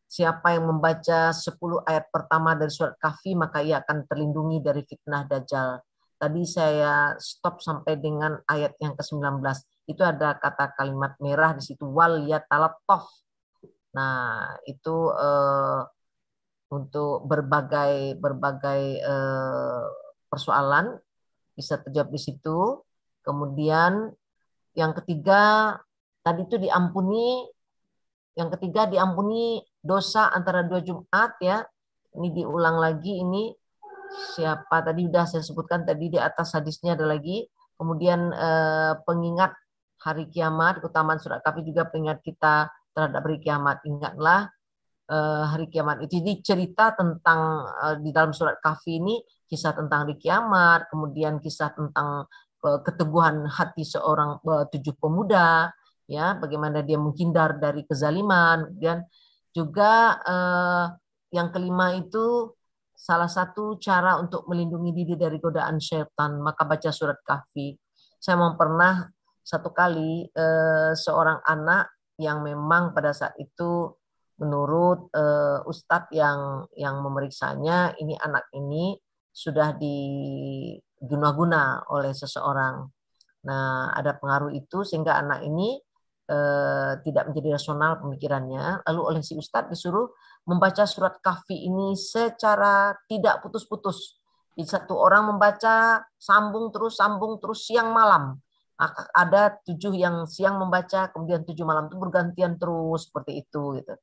siapa yang membaca 10 ayat pertama dari surat Kahfi maka ia akan terlindungi dari fitnah Dajjal. Tadi saya stop sampai dengan ayat yang ke-19. Itu ada kata kalimat merah di situ, wal yatalattaf. Nah, itu untuk berbagai persoalan bisa terjawab di situ. Kemudian yang ketiga tadi itu diampuni. Yang ketiga diampuni dosa antara 2 Jumat ya. Ini diulang lagi ini. Siapa tadi sudah saya sebutkan tadi di atas hadisnya ada lagi. Kemudian pengingat hari kiamat, keutamaan surat Kahfi juga pengingat kita terhadap hari kiamat. Ingatlah hari kiamat itu. Jadi cerita tentang di dalam surat Kahfi ini kisah tentang hari kiamat, kemudian kisah tentang keteguhan hati seorang 7 pemuda, ya, bagaimana dia menghindar dari kezaliman. Dan juga yang kelima itu salah satu cara untuk melindungi diri dari godaan syaitan, maka baca surat Kahfi. Saya mau pernah satu kali seorang anak yang memang pada saat itu menurut ustadz yang memeriksanya, ini anak ini sudah diguna-guna oleh seseorang. Nah, ada pengaruh itu sehingga anak ini tidak menjadi rasional pemikirannya. Lalu oleh si ustadz disuruh membaca surat Kahfi ini secara tidak putus-putus. Jadi satu orang membaca sambung terus siang malam. Ada 7 yang siang membaca, kemudian 7 malam, itu bergantian terus seperti itu gitu.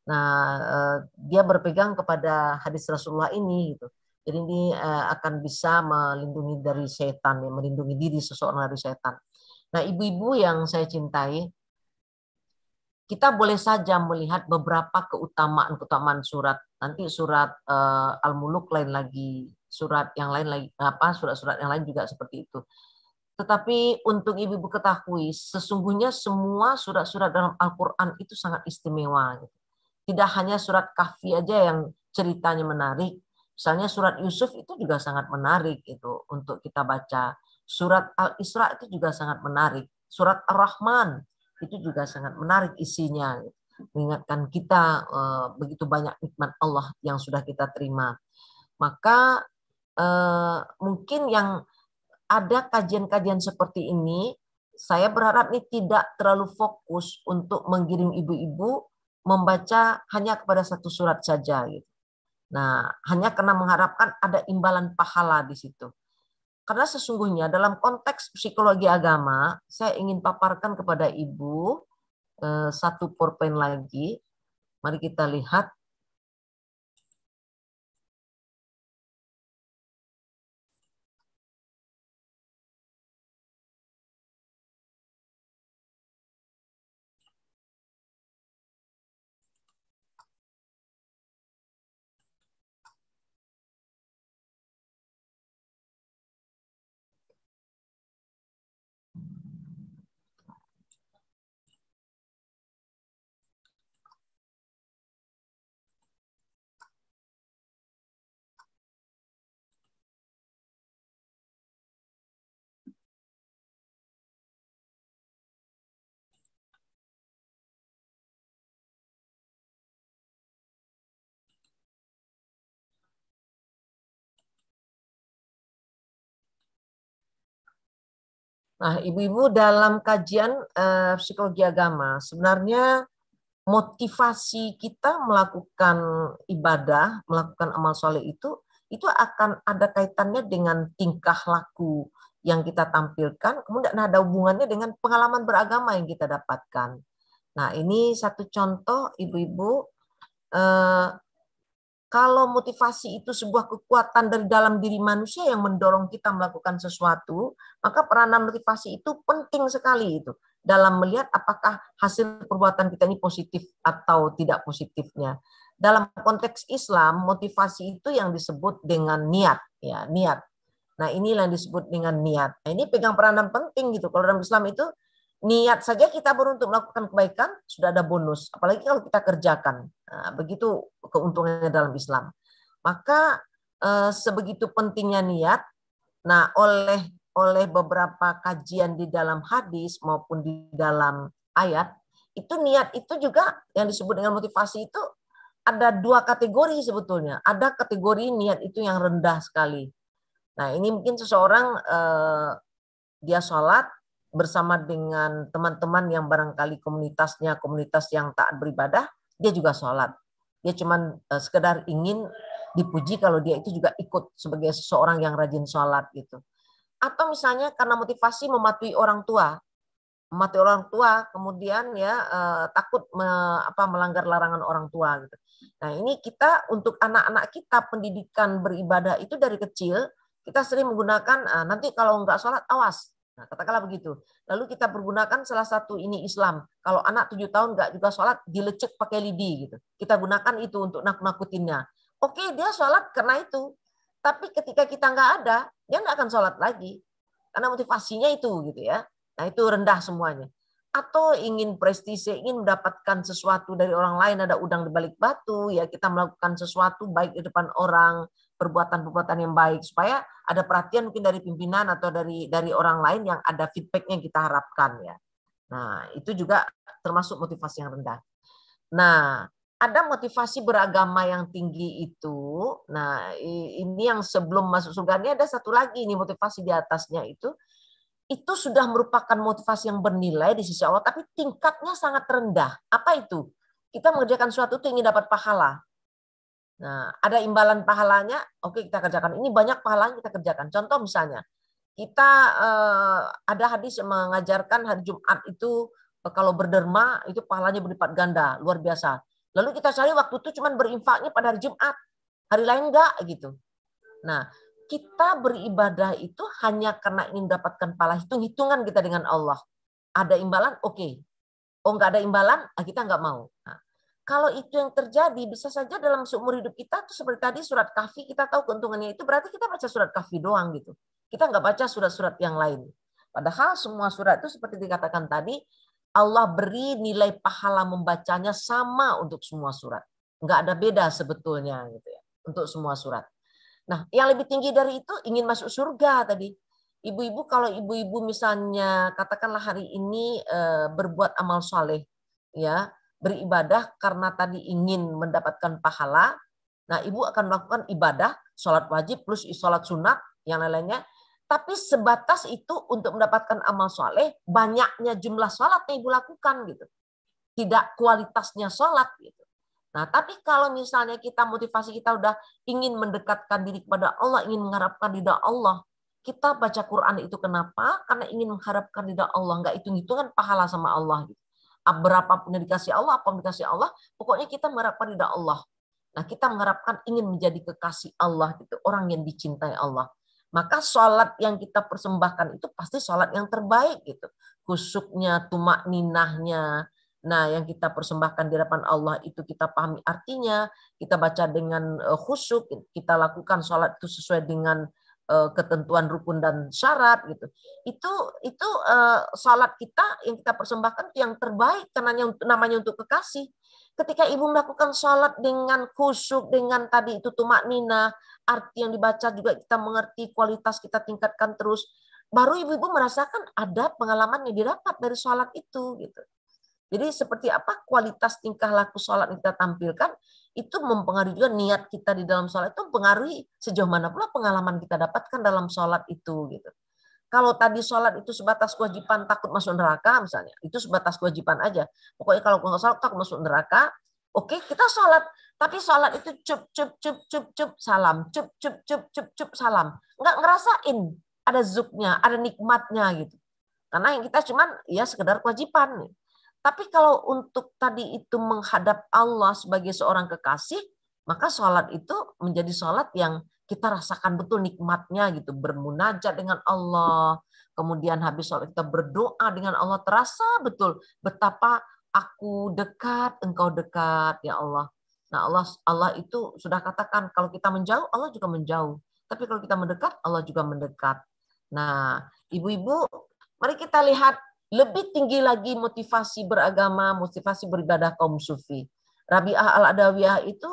Nah, dia berpegang kepada hadis Rasulullah ini gitu. Jadi ini akan bisa melindungi dari setan, ya, melindungi diri seseorang dari setan. Nah, ibu-ibu yang saya cintai, kita boleh saja melihat beberapa keutamaan surat. Nanti surat Al-Muluk lain lagi, surat yang lain lagi, surat-surat yang lain juga seperti itu. Tetapi untuk ibu-ibu ketahui, sesungguhnya semua surat-surat dalam Al-Quran itu sangat istimewa. Tidak hanya surat Kahfi aja yang ceritanya menarik. Misalnya surat Yusuf itu juga sangat menarik itu untuk kita baca. Surat Al-Isra itu juga sangat menarik. Surat Ar-Rahman itu juga sangat menarik isinya. Mengingatkan kita begitu banyak nikmat Allah yang sudah kita terima. Maka mungkin yang ada kajian-kajian seperti ini, saya berharap ini tidak terlalu fokus untuk menggiring ibu-ibu membaca hanya kepada satu surat saja. Gitu. Nah, hanya karena mengharapkan ada imbalan pahala di situ. Karena sesungguhnya dalam konteks psikologi agama, saya ingin paparkan kepada ibu satu powerpoint lagi. Mari kita lihat. Nah, ibu-ibu dalam kajian psikologi agama, sebenarnya motivasi kita melakukan ibadah, melakukan amal soleh itu akan ada kaitannya dengan tingkah laku yang kita tampilkan, kemudian ada hubungannya dengan pengalaman beragama yang kita dapatkan. Nah, ini satu contoh, ibu-ibu, kalau motivasi itu sebuah kekuatan dari dalam diri manusia yang mendorong kita melakukan sesuatu, maka peranan motivasi itu penting sekali itu dalam melihat apakah hasil perbuatan kita ini positif atau tidak positifnya. Dalam konteks Islam, motivasi itu yang disebut dengan niat, ya, niat. Nah, inilah yang disebut dengan niat. Nah, ini pegang peranan penting gitu. Kalau dalam Islam itu niat saja kita baru untuk melakukan kebaikan sudah ada bonus, apalagi kalau kita kerjakan. Nah, begitu keuntungannya dalam Islam. Maka sebegitu pentingnya niat. Nah, oleh beberapa kajian di dalam hadis maupun di dalam ayat, itu niat itu juga yang disebut dengan motivasi itu ada dua kategori sebetulnya. Ada kategori niat itu yang rendah sekali. Nah, ini mungkin seseorang dia sholat bersama dengan teman-teman yang barangkali komunitasnya komunitas yang taat beribadah, dia juga sholat. Dia cuma sekedar ingin dipuji kalau dia itu juga ikut sebagai seseorang yang rajin sholat gitu. Atau misalnya karena motivasi mematuhi orang tua, kemudian ya takut melanggar larangan orang tua gitu. Nah, ini kita untuk anak-anak kita pendidikan beribadah itu dari kecil kita sering menggunakan nanti kalau nggak sholat awas. Nah, katakanlah begitu. Lalu kita pergunakan salah satu ini Islam. Kalau anak 7 tahun nggak juga sholat, dilecek pakai lidi gitu. Kita gunakan itu untuk nakut-nakutinnya. Oke, dia sholat karena itu. Tapi ketika kita nggak ada, dia nggak akan sholat lagi. Karena motivasinya itu gitu ya. Nah, itu rendah semuanya. Atau ingin prestise, ingin mendapatkan sesuatu dari orang lain, ada udang di balik batu, ya kita melakukan sesuatu baik di depan orang, perbuatan-perbuatan yang baik supaya ada perhatian mungkin dari pimpinan atau dari orang lain yang ada feedback-nya yang kita harapkan ya. Nah, itu juga termasuk motivasi yang rendah. Nah, ada motivasi beragama yang tinggi itu. Nah, ini yang sebelum masuk surga ini ada satu lagi nih motivasi di atasnya itu sudah merupakan motivasi yang bernilai di sisi Allah, tapi tingkatnya sangat rendah. Apa itu? Kita mengerjakan sesuatu itu ingin dapat pahala. Nah, ada imbalan pahalanya, oke kita kerjakan. Ini banyak pahala yang kita kerjakan. Contoh misalnya, kita ada hadis yang mengajarkan hari Jumat itu kalau berderma itu pahalanya berlipat ganda, luar biasa. Lalu kita cari waktu itu cuma berinfaknya pada hari Jumat, hari lain enggak gitu. Nah, kita beribadah itu hanya karena ingin mendapatkan pahala, hitung-hitungan kita dengan Allah. Ada imbalan, oke. Oh, nggak ada imbalan, kita nggak mau. Nah, kalau itu yang terjadi, bisa saja dalam seumur hidup kita, tuh seperti tadi surat Kahfi, kita tahu keuntungannya itu, berarti kita baca surat Kahfi doang gitu. Kita nggak baca surat-surat yang lain. Padahal semua surat itu seperti dikatakan tadi, Allah beri nilai pahala membacanya sama untuk semua surat. Nggak ada beda sebetulnya gitu ya, untuk semua surat. Nah, yang lebih tinggi dari itu ingin masuk surga tadi. Ibu-ibu, kalau ibu-ibu misalnya katakanlah hari ini berbuat amal soleh, ya, beribadah karena tadi ingin mendapatkan pahala. Nah, ibu akan melakukan ibadah, sholat wajib plus sholat sunat, yang lain-lainnya. Tapi sebatas itu untuk mendapatkan amal soleh, banyaknya jumlah sholat yang ibu lakukan gitu. Tidak kualitasnya sholat gitu. Nah, tapi kalau misalnya kita motivasi kita udah ingin mendekatkan diri kepada Allah, ingin mengharapkan ridha Allah, kita baca Quran itu kenapa? Karena ingin mengharapkan ridha Allah, nggak hitung-hitungan pahala sama Allah. Gitu. Berapapun yang dikasih Allah, apa yang dikasih Allah, pokoknya kita mengharapkan ridha Allah. Nah, kita mengharapkan ingin menjadi kekasih Allah, gitu, orang yang dicintai Allah. Maka sholat yang kita persembahkan itu pasti sholat yang terbaik, gitu. Khusyuknya, tumak ninahnya. Nah, yang kita persembahkan di hadapan Allah itu kita pahami artinya, kita baca dengan khusyuk, kita lakukan sholat itu sesuai dengan ketentuan rukun dan syarat gitu. Itu salat kita yang kita persembahkan yang terbaik karena namanya untuk kekasih. Ketika ibu melakukan salat dengan khusyuk, dengan tadi itu tumak nina, arti yang dibaca juga kita mengerti, kualitas kita tingkatkan terus, baru ibu-ibu merasakan ada pengalaman yang didapat dari salat itu gitu. Jadi seperti apa kualitas tingkah laku salat yang kita tampilkan, itu mempengaruhi juga niat kita di dalam sholat, itu mempengaruhi sejauh mana pula pengalaman kita dapatkan dalam sholat itu gitu. Kalau tadi sholat itu sebatas kewajiban takut masuk neraka misalnya, itu sebatas kewajiban aja. Pokoknya kalau nggak sholat takut masuk neraka, oke kita sholat, tapi sholat itu cup salam, cup salam, nggak ngerasain ada zuknya, ada nikmatnya gitu. Karena yang kita cuman ya sekedar kewajiban nih. Tapi kalau untuk tadi itu menghadap Allah sebagai seorang kekasih, maka sholat itu menjadi sholat yang kita rasakan betul nikmatnya gitu. Bermunajat dengan Allah, kemudian habis sholat kita berdoa dengan Allah, terasa betul betapa aku dekat, engkau dekat ya Allah. Nah Allah itu sudah katakan kalau kita menjauh, Allah juga menjauh. Tapi kalau kita mendekat, Allah juga mendekat. Nah ibu-ibu, mari kita lihat lebih tinggi lagi motivasi beragama, motivasi beribadah kaum sufi. Rabi'ah al-Adawiyah itu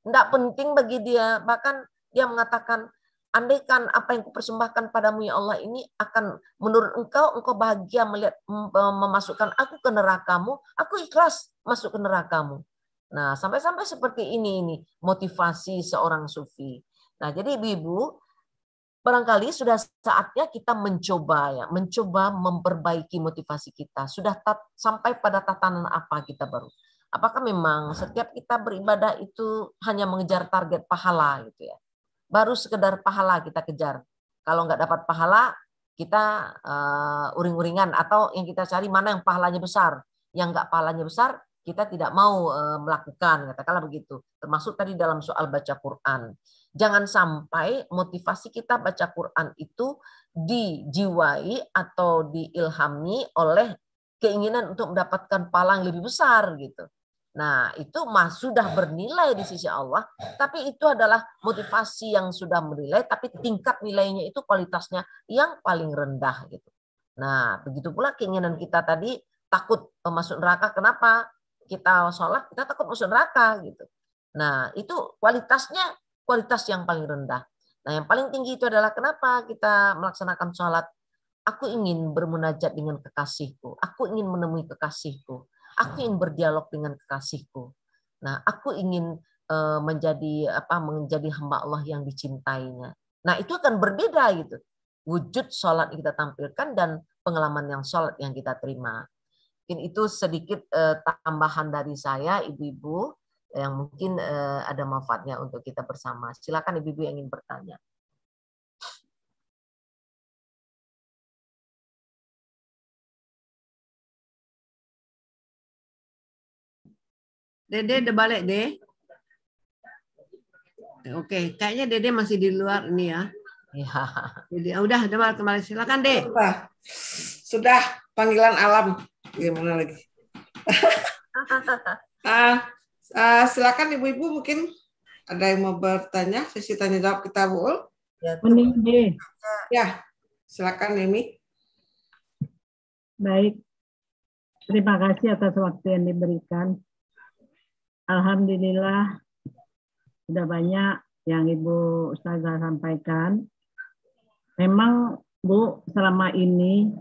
tidak penting bagi dia. Bahkan dia mengatakan, andaikan apa yang kupersembahkan padamu ya Allah ini akan menurut engkau bahagia melihat memasukkan aku ke nerakamu, aku ikhlas masuk ke nerakamu. Nah, sampai-sampai seperti ini motivasi seorang sufi. Nah, jadi ibu-ibu, barangkali sudah saatnya kita mencoba memperbaiki motivasi kita. Sudah sampai pada tatanan apa kita baru? Apakah memang setiap kita beribadah itu hanya mengejar target pahala gitu ya? Baru sekedar pahala kita kejar. Kalau nggak dapat pahala, kita uring-uringan atau yang kita cari mana yang pahalanya besar. Yang nggak pahalanya besar, kita tidak mau melakukan, katakanlah begitu. Termasuk tadi dalam soal baca Quran. Jangan sampai motivasi kita baca Quran itu dijiwai atau diilhami oleh keinginan untuk mendapatkan pahala yang lebih besar gitu. Nah, itu sudah bernilai di sisi Allah, tapi itu adalah motivasi yang sudah bernilai, tapi tingkat nilainya itu kualitasnya yang paling rendah gitu. Nah, begitu pula keinginan kita tadi takut masuk neraka. Kenapa? Kita sholat, kita takut masuk neraka gitu. Nah, itu kualitas yang paling rendah. Nah, yang paling tinggi itu adalah kenapa kita melaksanakan sholat. Aku ingin bermunajat dengan kekasihku. Aku ingin menemui kekasihku. Aku ingin berdialog dengan kekasihku. Nah, aku ingin menjadi hamba Allah yang dicintainya. Nah, itu akan berbeda gitu. Wujud sholat yang kita tampilkan dan pengalaman yang sholat yang kita terima. Mungkin itu sedikit tambahan dari saya, ibu-ibu, yang mungkin ada manfaatnya untuk kita bersama. Silakan ibu-ibu yang ingin bertanya. Dede udah balik, Deh. Oke, kayaknya Dede masih di luar ini ya. Ya. Jadi udah kembali. Silakan, Deh. Sudah panggilan alam. Gimana lagi? Silakan ibu-ibu, mungkin ada yang mau bertanya, sesi tanya jawab kita, Bu Ul. Mending deh. Ya, silakan Emi. Baik, terima kasih atas waktu yang diberikan. Alhamdulillah, sudah banyak yang Ibu Ustazah sampaikan. Memang Bu, selama ini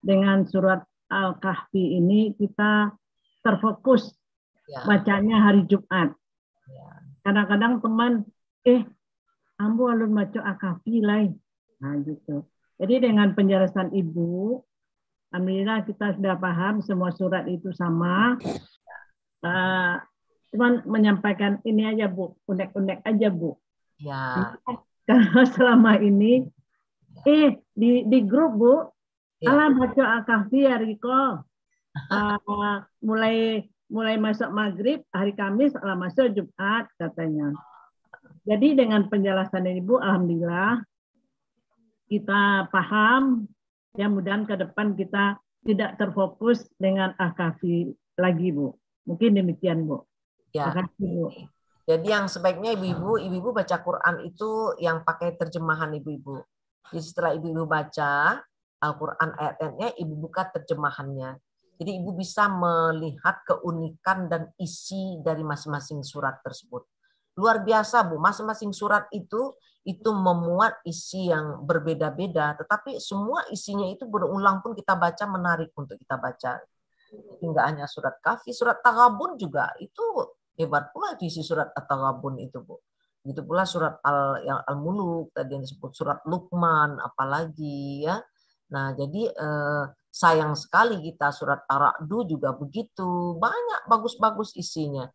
dengan surat Al-Kahfi ini kita terfokus bacanya hari Jumat. Kadang-kadang teman, ambo alun maca Al-Kahfi lain. Nah gitu. Jadi dengan penjelasan Ibu, alhamdulillah kita sudah paham semua surat itu sama. Cuman menyampaikan ini aja Bu, unek-unek aja Bu. Ya. Karena selama ini di grup Bu, alam baca Al-Kahfi hari ko. Mulai masuk maghrib hari Kamis, alam masuk Jumat katanya. Jadi dengan penjelasan Ibu, alhamdulillah kita paham. Ya mudah-mudahan ke depan kita tidak terfokus dengan Al-Kahfi lagi Bu. Mungkin demikian Bu. Ya. Terima kasih Bu. Jadi yang sebaiknya ibu-ibu baca Quran itu yang pakai terjemahan ibu-ibu. Jadi setelah ibu-ibu baca Al-Quran ayat-ayatnya, ibu buka terjemahannya. Jadi ibu bisa melihat keunikan dan isi dari masing-masing surat tersebut. Luar biasa Bu, masing-masing surat itu memuat isi yang berbeda-beda, tetapi semua isinya itu berulang pun kita baca menarik untuk kita baca. Tidak hanya surat Kahfi, surat Taghabun juga itu hebat pula isi surat At-Taghabun itu Bu. Begitu pula surat Al-Muluk tadi yang disebut surat Luqman, apalagi ya. Nah, jadi sayang sekali kita surat Ar-Ra'du juga begitu, banyak bagus-bagus isinya.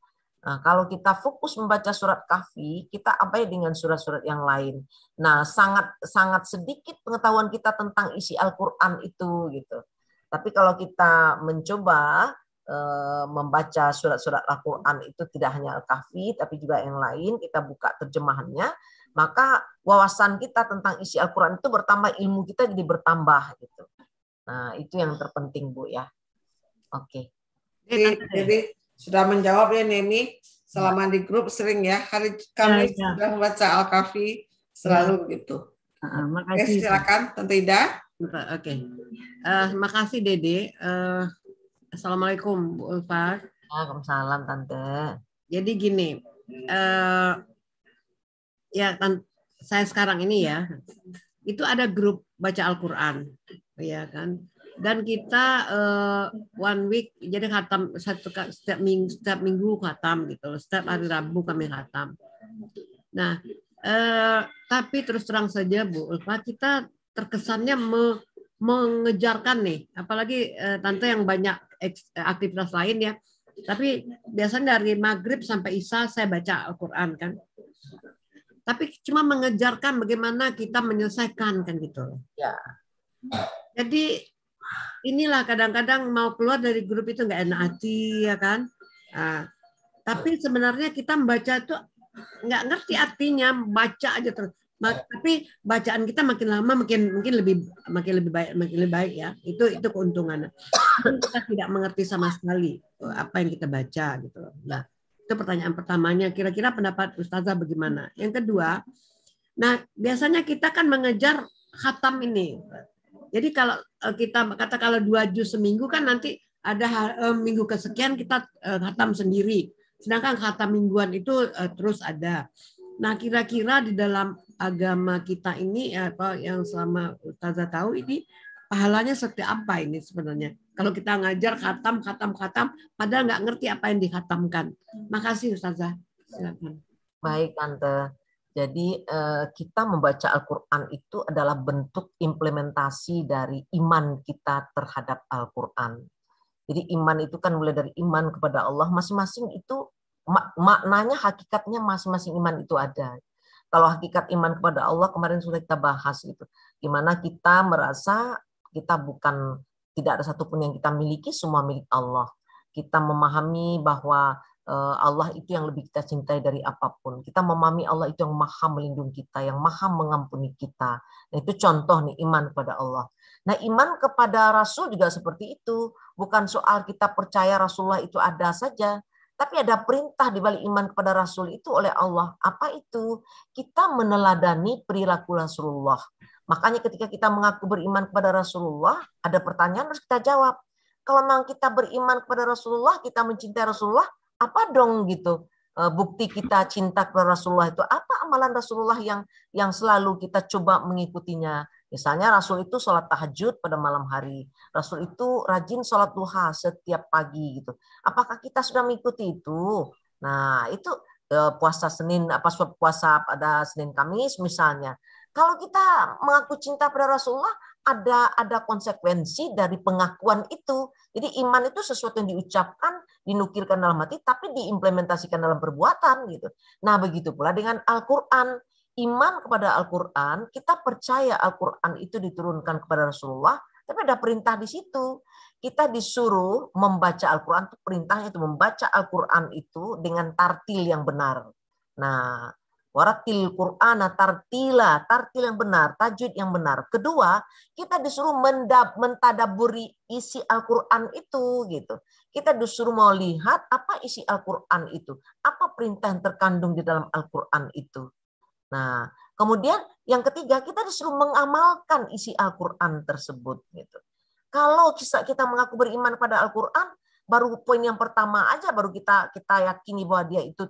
Nah, kalau kita fokus membaca surat Kahfi, kita abai dengan surat-surat yang lain. Nah, sangat sedikit pengetahuan kita tentang isi Al-Qur'an itu gitu. Tapi kalau kita mencoba membaca surat-surat Al-Qur'an itu tidak hanya Al-Kahfi tapi juga yang lain, kita buka terjemahannya, maka wawasan kita tentang isi Al-Qur'an itu bertambah, ilmu kita jadi bertambah gitu. Nah, itu yang terpenting Bu ya. Oke. Jadi sudah menjawab ya Nemi, selama di grup sering ya hari Kamis sudah membaca Al-Kahfi selalu begitu. Makasih. Silakan Tante Ida. Oke. Makasih Dede. Assalamualaikum Bu Ulfa. Waalaikumsalam Tante. Jadi gini, saya sekarang ini ya, itu ada grup baca Al-Quran, ya kan? Dan kita one week, jadi khatam setiap minggu khatam gitu, setiap hari Rabu kami khatam. Nah, tapi terus terang saja Bu Ulfa, kita terkesannya mengejarkan nih, apalagi Tante yang banyak aktivitas lain ya. Tapi biasanya dari maghrib sampai isya saya baca Al-Quran kan. Tapi cuma mengejarkan bagaimana kita menyelesaikan kan gitu. Ya. Jadi inilah kadang-kadang mau keluar dari grup itu nggak enak hati ya kan. Nah, tapi sebenarnya kita membaca itu nggak ngerti artinya, baca aja terus. Tapi bacaan kita makin lama makin lebih baik ya. Itu keuntungannya. Kita tidak mengerti sama sekali apa yang kita baca gitu. Nah, itu pertanyaan pertamanya. Kira-kira pendapat Ustazah bagaimana? Yang kedua, nah biasanya kita kan mengejar khatam ini. Jadi kalau kita kata kalau 2 juz seminggu kan nanti ada minggu kesekian kita khatam sendiri. Sedangkan khatam mingguan itu terus ada. Nah, kira-kira di dalam agama kita ini apa yang selama Ustazah tahu ini pahalanya seperti apa ini sebenarnya? Kalau kita ngajar khatam, padahal nggak ngerti apa yang dikhatamkan. Makasih Ustazah. Silakan. Baik Tante. Jadi kita membaca Al-Quran itu adalah bentuk implementasi dari iman kita terhadap Al-Quran. Jadi iman itu kan mulai dari iman kepada Allah, masing-masing itu maknanya, hakikatnya masing-masing iman itu ada. Kalau hakikat iman kepada Allah kemarin sudah kita bahas gitu. Gimana kita merasa kita tidak ada satupun yang kita miliki, semua milik Allah. Kita memahami bahwa Allah itu yang lebih kita cintai dari apapun. Kita memahami Allah itu yang maha melindungi kita, yang maha mengampuni kita. Nah, itu contoh nih iman kepada Allah. Nah, iman kepada Rasul juga seperti itu. Bukan soal kita percaya Rasulullah itu ada saja, tapi ada perintah di balik iman kepada Rasul itu oleh Allah. Apa itu? Kita meneladani perilaku Rasulullah, Makanya ketika kita mengaku beriman kepada Rasulullah, ada pertanyaan harus kita jawab. Kalau memang kita beriman kepada Rasulullah, kita mencintai Rasulullah, apa dong gitu bukti kita cinta kepada Rasulullah itu? Apa amalan Rasulullah yang selalu kita coba mengikutinya? Misalnya Rasul itu sholat tahajud pada malam hari. Rasul itu rajin sholat duha setiap pagi gitu. Apakah kita sudah mengikuti itu? Nah, itu puasa Senin, puasa pada Senin Kamis misalnya. Kalau kita mengaku cinta pada Rasulullah, ada konsekuensi dari pengakuan itu. Jadi iman itu sesuatu yang diucapkan, dinukilkan dalam hati, tapi diimplementasikan dalam perbuatan gitu. Nah, begitu pula dengan Al-Quran. Iman kepada Al-Quran, kita percaya Al-Quran itu diturunkan kepada Rasulullah, tapi ada perintah di situ. Kita disuruh membaca Al-Quran, perintahnya itu membaca Al-Quran itu dengan tartil yang benar. Nah, waratil Qur'ana tartila, tartil yang benar, tajwid yang benar. Kedua, kita disuruh mentadaburi isi Al-Quran itu gitu. Kita disuruh mau lihat apa isi Al-Quran itu, apa perintah yang terkandung di dalam Al-Quran itu. Nah, kemudian yang ketiga, kita disuruh mengamalkan isi Al-Quran tersebut gitu. Kalau kita mengaku beriman pada Al-Quran, baru poin yang pertama aja baru kita yakini bahwa dia itu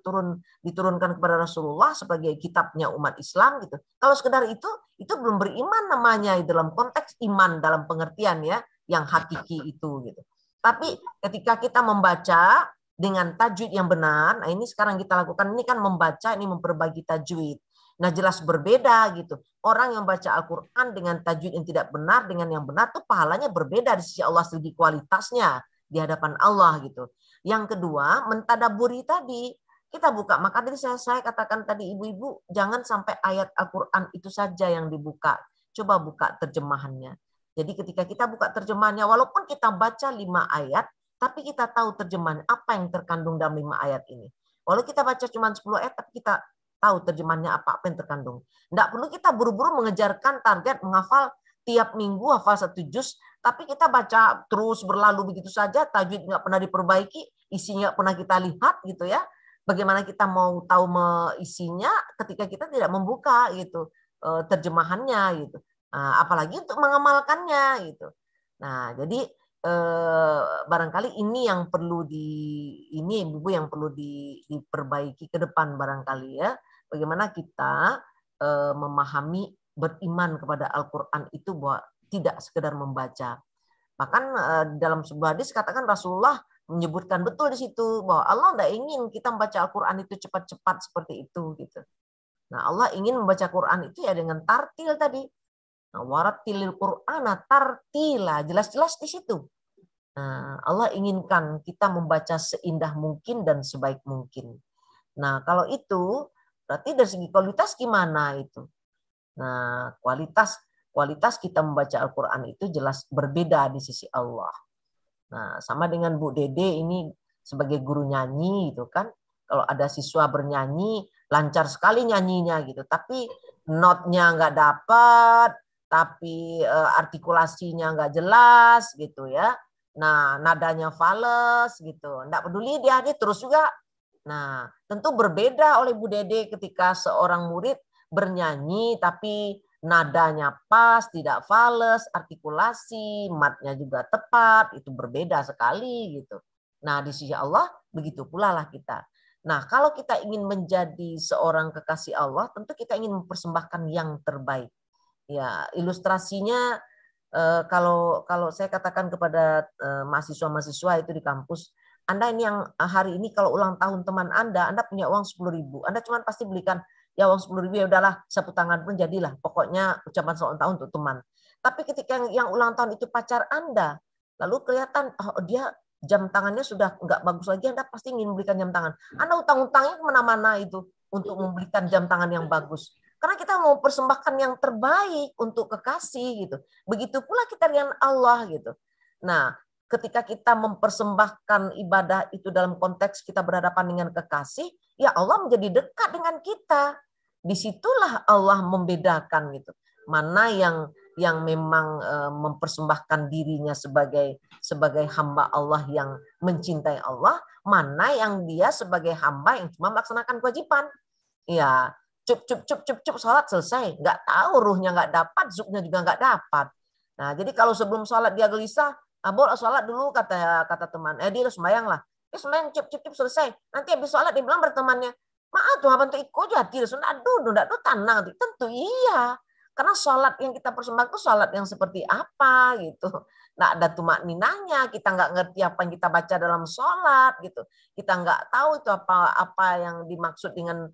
diturunkan kepada Rasulullah sebagai kitabnya umat Islam gitu. Kalau sekedar itu belum beriman namanya dalam konteks iman dalam pengertian ya yang hakiki itu gitu. Tapi ketika kita membaca dengan tajwid yang benar, nah ini sekarang kita lakukan, ini kan membaca, ini memperbaiki tajwid. Nah jelas berbeda gitu. Orang yang baca Al-Quran dengan tajwid yang tidak benar dengan yang benar tuh pahalanya berbeda di sisi Allah, segi kualitasnya di hadapan Allah gitu. Yang kedua, mentadaburi tadi. Kita buka, maka tadi saya katakan tadi ibu-ibu, jangan sampai ayat Al-Quran itu saja yang dibuka. Coba buka terjemahannya. Jadi ketika kita buka terjemahannya, walaupun kita baca 5 ayat, tapi kita tahu terjemahan apa yang terkandung dalam 5 ayat ini. Walau kita baca cuma 10 ayat, tapi kita tahu terjemahannya apa yang terkandung. Tidak perlu kita buru-buru mengejarkan target menghafal tiap minggu hafal 1 juz, tapi kita baca terus berlalu begitu saja, tajwid nggak pernah diperbaiki, isinya nggak pernah kita lihat gitu ya. Bagaimana kita mau tahu isinya ketika kita tidak membuka gitu terjemahannya gitu. Nah, apalagi untuk mengamalkannya gitu. Nah, jadi barangkali ini yang perlu ibu yang perlu diperbaiki ke depan barangkali ya. Bagaimana kita memahami beriman kepada Al-Quran itu bahwa tidak sekedar membaca. Bahkan dalam sebuah hadis katakan Rasulullah menyebutkan betul di situ bahwa Allah tidak ingin kita membaca Al-Quran itu cepat-cepat seperti itu gitu. Nah, Allah ingin membaca Quran itu ya dengan tartil tadi. Nah, waratilil Qur'ana tartila, jelas-jelas di situ. Nah, Allah inginkan kita membaca seindah mungkin dan sebaik mungkin. Nah, kalau itu berarti dari segi kualitas gimana itu? Nah, kualitas kita membaca Al-Quran itu jelas berbeda di sisi Allah. Nah, sama dengan Bu Dede ini sebagai guru nyanyi gitu kan. Kalau ada siswa bernyanyi, lancar sekali nyanyinya gitu. Tapi notnya nggak dapat, tapi artikulasinya nggak jelas gitu ya. Nah, nadanya fales gitu. Nggak peduli dia terus juga. Nah, tentu berbeda oleh Bu Dede ketika seorang murid bernyanyi tapi nadanya pas, tidak fales, artikulasi, matnya juga tepat, itu berbeda sekali gitu. Nah, di sisi Allah begitu pula lah kita. Nah, kalau kita ingin menjadi seorang kekasih Allah, tentu kita ingin mempersembahkan yang terbaik. Ya, ilustrasinya kalau saya katakan kepada mahasiswa-mahasiswa itu di kampus, Anda ini yang hari ini kalau ulang tahun teman Anda punya uang 10.000, Anda cuma pasti belikan ya uang 10.000 ya udahlah, sapu tangan pun jadilah. Pokoknya ucapan selamat tahun untuk teman. Tapi ketika yang ulang tahun itu pacar Anda, lalu kelihatan dia jam tangannya sudah nggak bagus lagi, Anda pasti ingin membelikan jam tangan. Anda utang-utangnya kemana-mana itu untuk membelikan jam tangan yang bagus. Karena kita mau persembahkan yang terbaik untuk kekasih gitu. Begitu pula kita dengan Allah gitu. Nah, ketika kita mempersembahkan ibadah itu dalam konteks kita berhadapan dengan kekasih, ya Allah menjadi dekat dengan kita. Disitulah Allah membedakan gitu. Mana yang memang mempersembahkan dirinya sebagai hamba Allah yang mencintai Allah, mana yang dia sebagai hamba yang cuma melaksanakan kewajiban. Ya, cup sholat selesai, nggak tahu ruhnya nggak dapat, zuknya juga nggak dapat. Nah jadi kalau sebelum sholat dia gelisah, boleh sholat dulu kata teman, dia sembahyang lah, sembahyang cup selesai, nanti habis sholat dia bilang bertemannya, maaf tuh bantu ikut jadi aduh tanang, tentu iya. Karena sholat yang kita persembahkan itu sholat yang seperti apa gitu. Nggak ada tumak ninanya, kita nggak ngerti apa yang kita baca dalam sholat gitu. Kita nggak tahu itu apa yang dimaksud dengan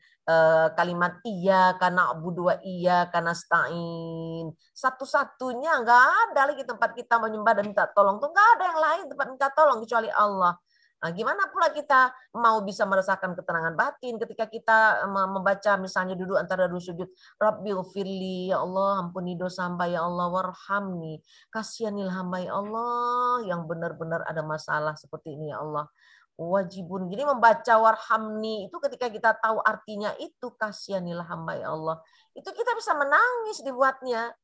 kalimat iya, karena abudua iya, karena stain. Satu-satunya nggak ada lagi tempat kita menyembah dan minta tolong. Tuh nggak ada yang lain tempat minta tolong kecuali Allah. Nah, gimana pula kita mau bisa merasakan ketenangan batin ketika kita membaca misalnya duduk antara dua sujud, Rabbighfirli, ya Allah ampuni dosa hamba ya Allah, warhamni, kasihanil hamba ya Allah yang benar-benar ada masalah seperti ini ya Allah. Wajibun. Jadi membaca warhamni itu ketika kita tahu artinya itu kasihanil hamba ya Allah, itu kita bisa menangis dibuatnya.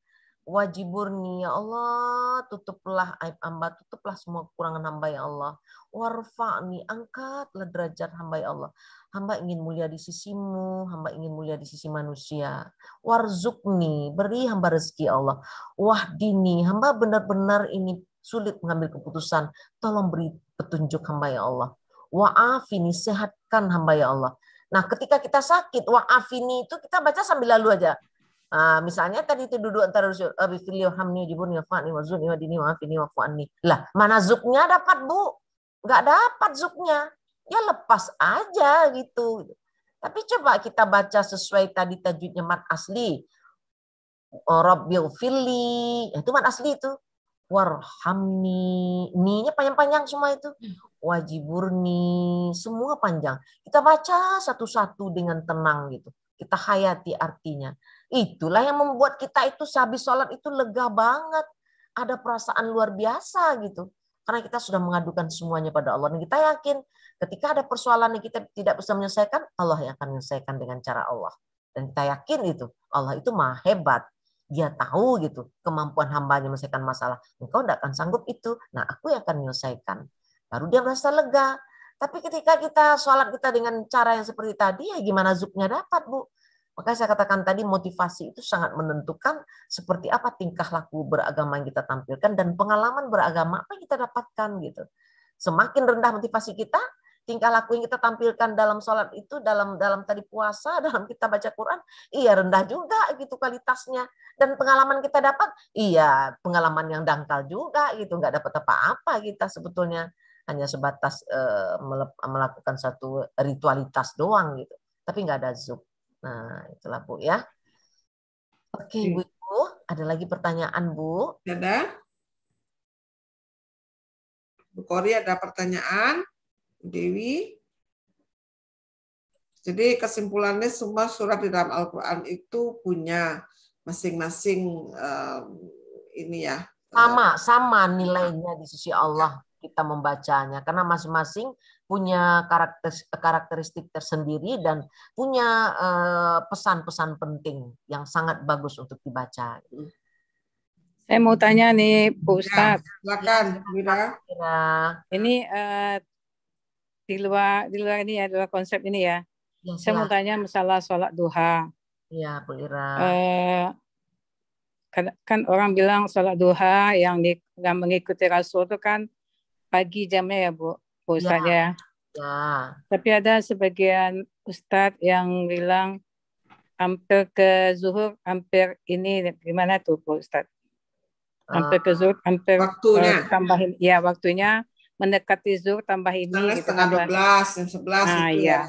Wajiburni ya Allah, tutuplah aib hamba, tutuplah semua kekurangan hamba ya Allah. Warfa'ni, angkatlah derajat hamba ya Allah. Hamba ingin mulia di sisimu, hamba ingin mulia di sisi manusia. Warzukni, beri hamba rezeki ya Allah. Wahdini, hamba benar-benar ini sulit mengambil keputusan, tolong beri petunjuk hamba ya Allah. Wa'afini, sehatkan hamba ya Allah. Nah ketika kita sakit, wa'afini itu kita baca sambil lalu aja. Nah, misalnya tadi itu duduk antara lah, mana zuknya dapat Bu? Nggak dapat zuknya. Ya lepas aja gitu. Tapi coba kita baca sesuai tadi tajwidnya mat asli. Rabbighfirli, itu mat asli itu. Warhamni, ni-nya panjang-panjang semua itu. Wajiburni, semua panjang. Kita baca satu-satu dengan tenang gitu. Kita hayati artinya. Itulah yang membuat kita itu sehabis sholat itu lega banget. Ada perasaan luar biasa gitu. Karena kita sudah mengadukan semuanya pada Allah. Dan kita yakin ketika ada persoalan yang kita tidak bisa menyelesaikan, Allah yang akan menyelesaikan dengan cara Allah. Dan kita yakin itu. Allah itu maha hebat. Dia tahu gitu kemampuan hambanya menyelesaikan masalah. Engkau tidak akan sanggup itu. Nah aku yang akan menyelesaikan. Baru dia merasa lega. Tapi ketika kita sholat kita dengan cara yang seperti tadi, ya gimana zuknya dapat Bu? Maka saya katakan tadi motivasi itu sangat menentukan seperti apa tingkah laku beragama yang kita tampilkan dan pengalaman beragama apa yang kita dapatkan gitu. Semakin rendah motivasi kita, tingkah laku yang kita tampilkan dalam sholat itu, dalam tadi puasa, dalam kita baca Quran, iya rendah juga gitu kualitasnya. Dan pengalaman kita dapat, iya pengalaman yang dangkal juga gitu, nggak dapat apa-apa kita sebetulnya. Hanya sebatas melakukan satu ritualitas doang gitu. Tapi nggak ada zuk. Nah, itulah Bu ya. Oke, Bu, ada lagi pertanyaan Bu? Ada? Bu Kori ada pertanyaan? Dewi? Jadi kesimpulannya semua surat di dalam Al-Quran itu punya masing-masing ini ya. Sama nilainya di sisi Allah kita membacanya. Karena masing-masing punya karakteristik tersendiri dan punya pesan-pesan penting yang sangat bagus untuk dibaca. Saya mau tanya nih, Bu Ustadz. Ya, silakan, Mira. Ini di luar ini ya, di luar konsep ini ya. Saya mau tanya masalah sholat duha. Iya, Bu Ira. Kan orang bilang sholat duha yang mengikuti Rasul itu kan pagi jamnya ya Bu Ustadz ya. Tapi ada sebagian Ustadz yang bilang hampir ke zuhur, hampir ini gimana tuh Bu Ustadz? Hampir ke zuhur, hampir waktunya. Tambahin, ya waktunya mendekati zuhur tambah ini. Setengah 12, jam 11 itu ya.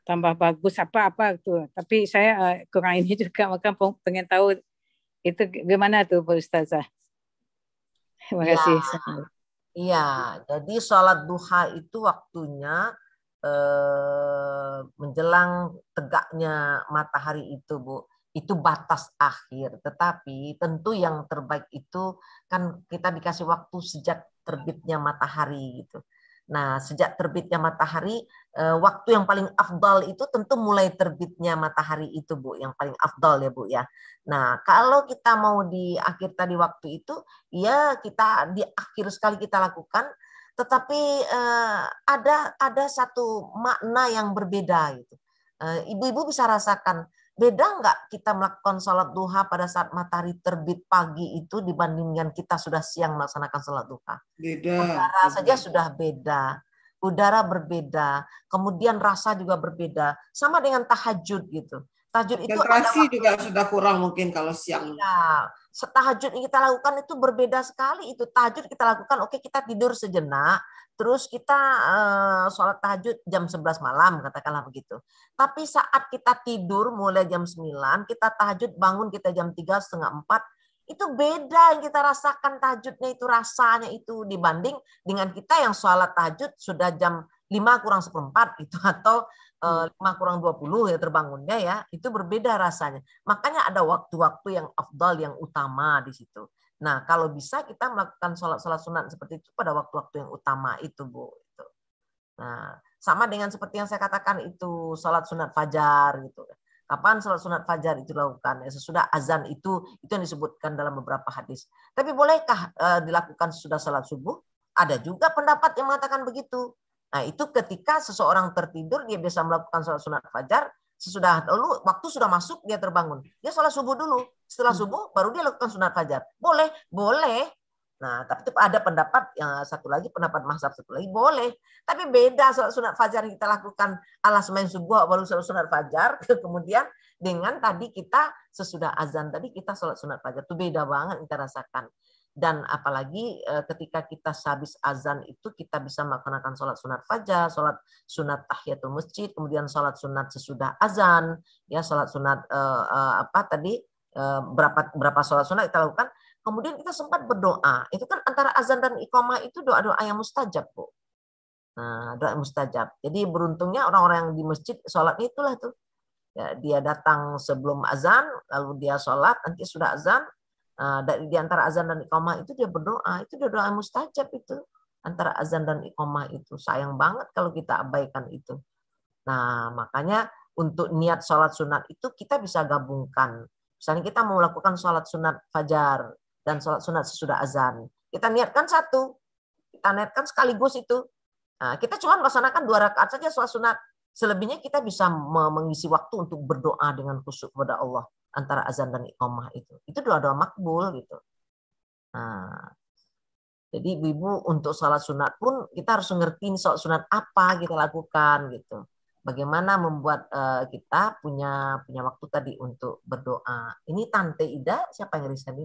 Tambah bagus apa tuh. Tapi saya kurang ini juga, maka pengen tahu itu gimana tuh Bu Ustazah. Terima kasih. Iya, jadi sholat duha itu waktunya menjelang tegaknya matahari itu Bu. Itu batas akhir. Tetapi tentu yang terbaik itu kan kita dikasih waktu sejak terbitnya matahari gitu. Nah, sejak terbitnya matahari, waktu yang paling afdal itu tentu mulai terbitnya matahari itu Bu, yang paling afdal ya Bu ya. Nah, kalau kita mau di akhir tadi waktu itu, ya kita di akhir sekali kita lakukan, tetapi ada satu makna yang berbeda gitu. Ibu-ibu bisa rasakan Beda nggak kita melakukan sholat duha pada saat matahari terbit pagi itu dibandingkan kita sudah siang melaksanakan sholat duha? Beda. Udara saja sudah beda. Udara berbeda. Kemudian rasa juga berbeda. Sama dengan tahajud gitu. Tahajud itu konsentrasi juga sudah kurang mungkin kalau siang. Ya, tahajud yang kita lakukan itu berbeda sekali. Itu tahajud kita lakukan, oke kita tidur sejenak, terus kita sholat tahajud jam 11 malam, katakanlah begitu. Tapi saat kita tidur mulai jam 9, kita tahajud bangun kita jam 3, setengah 4, itu beda yang kita rasakan tahajudnya itu rasanya itu dibanding dengan kita yang sholat tahajud sudah jam 5 kurang seperempat itu atau 5 kurang 20 ya terbangunnya ya, itu berbeda rasanya. Makanya ada waktu-waktu yang afdal, yang utama di situ. Nah, kalau bisa kita melakukan sholat-sholat sunat seperti itu pada waktu-waktu yang utama itu, Bu. Nah, sama dengan seperti yang saya katakan itu, sholat sunat fajar gitu. Kapan sholat sunat fajar itu dilakukan? Ya, sesudah azan itu yang disebutkan dalam beberapa hadis. Tapi bolehkah dilakukan sesudah sholat subuh? Ada juga pendapat yang mengatakan begitu. Nah, itu ketika seseorang tertidur, dia bisa melakukan sholat sunat fajar, sesudah lalu waktu sudah masuk, dia terbangun. Dia sholat subuh dulu. Setelah subuh, baru dia lakukan sunat fajar. Boleh, boleh. Nah, tapi itu ada pendapat yang satu lagi, pendapat mazhab satu lagi, boleh. Tapi beda sholat sunat fajar yang kita lakukan ala semain subuh, baru sholat sunat fajar, kemudian dengan tadi kita sesudah azan tadi kita sholat sunat fajar. Itu beda banget kita rasakan. Dan apalagi ketika kita habis azan itu kita bisa melaksanakan sholat sunat fajar, sholat sunat tahiyatul masjid, kemudian sholat sunat sesudah azan, ya sholat sunat berapa sholat sunat kita lakukan. Kemudian kita sempat berdoa. Itu kan antara azan dan iqamah itu doa-doa yang mustajab, Bu. Nah, doa mustajab. Jadi beruntungnya orang-orang yang di masjid sholatnya itulah tuh. Ya, dia datang sebelum azan, lalu dia sholat, nanti sudah azan. Di antara azan dan iqamah itu dia berdoa, itu doa mustajab itu antara azan dan iqamah itu. Sayang banget kalau kita abaikan itu. Nah, makanya untuk niat sholat sunat itu kita bisa gabungkan. Misalnya kita mau melakukan sholat sunat fajar dan sholat sunat sesudah azan. Kita niatkan satu, kita niatkan sekaligus itu. Nah, kita cuma melaksanakan 2 rakaat saja sholat sunat. Selebihnya kita bisa mengisi waktu untuk berdoa dengan khusyuk kepada Allah. Antara azan dan iqamah itu doa-doa makbul gitu. Nah, jadi ibu untuk sholat sunat pun kita harus ngerti sholat sunat apa kita lakukan gitu. Bagaimana membuat kita punya waktu tadi untuk berdoa. Ini Tante Ida, siapa yang resen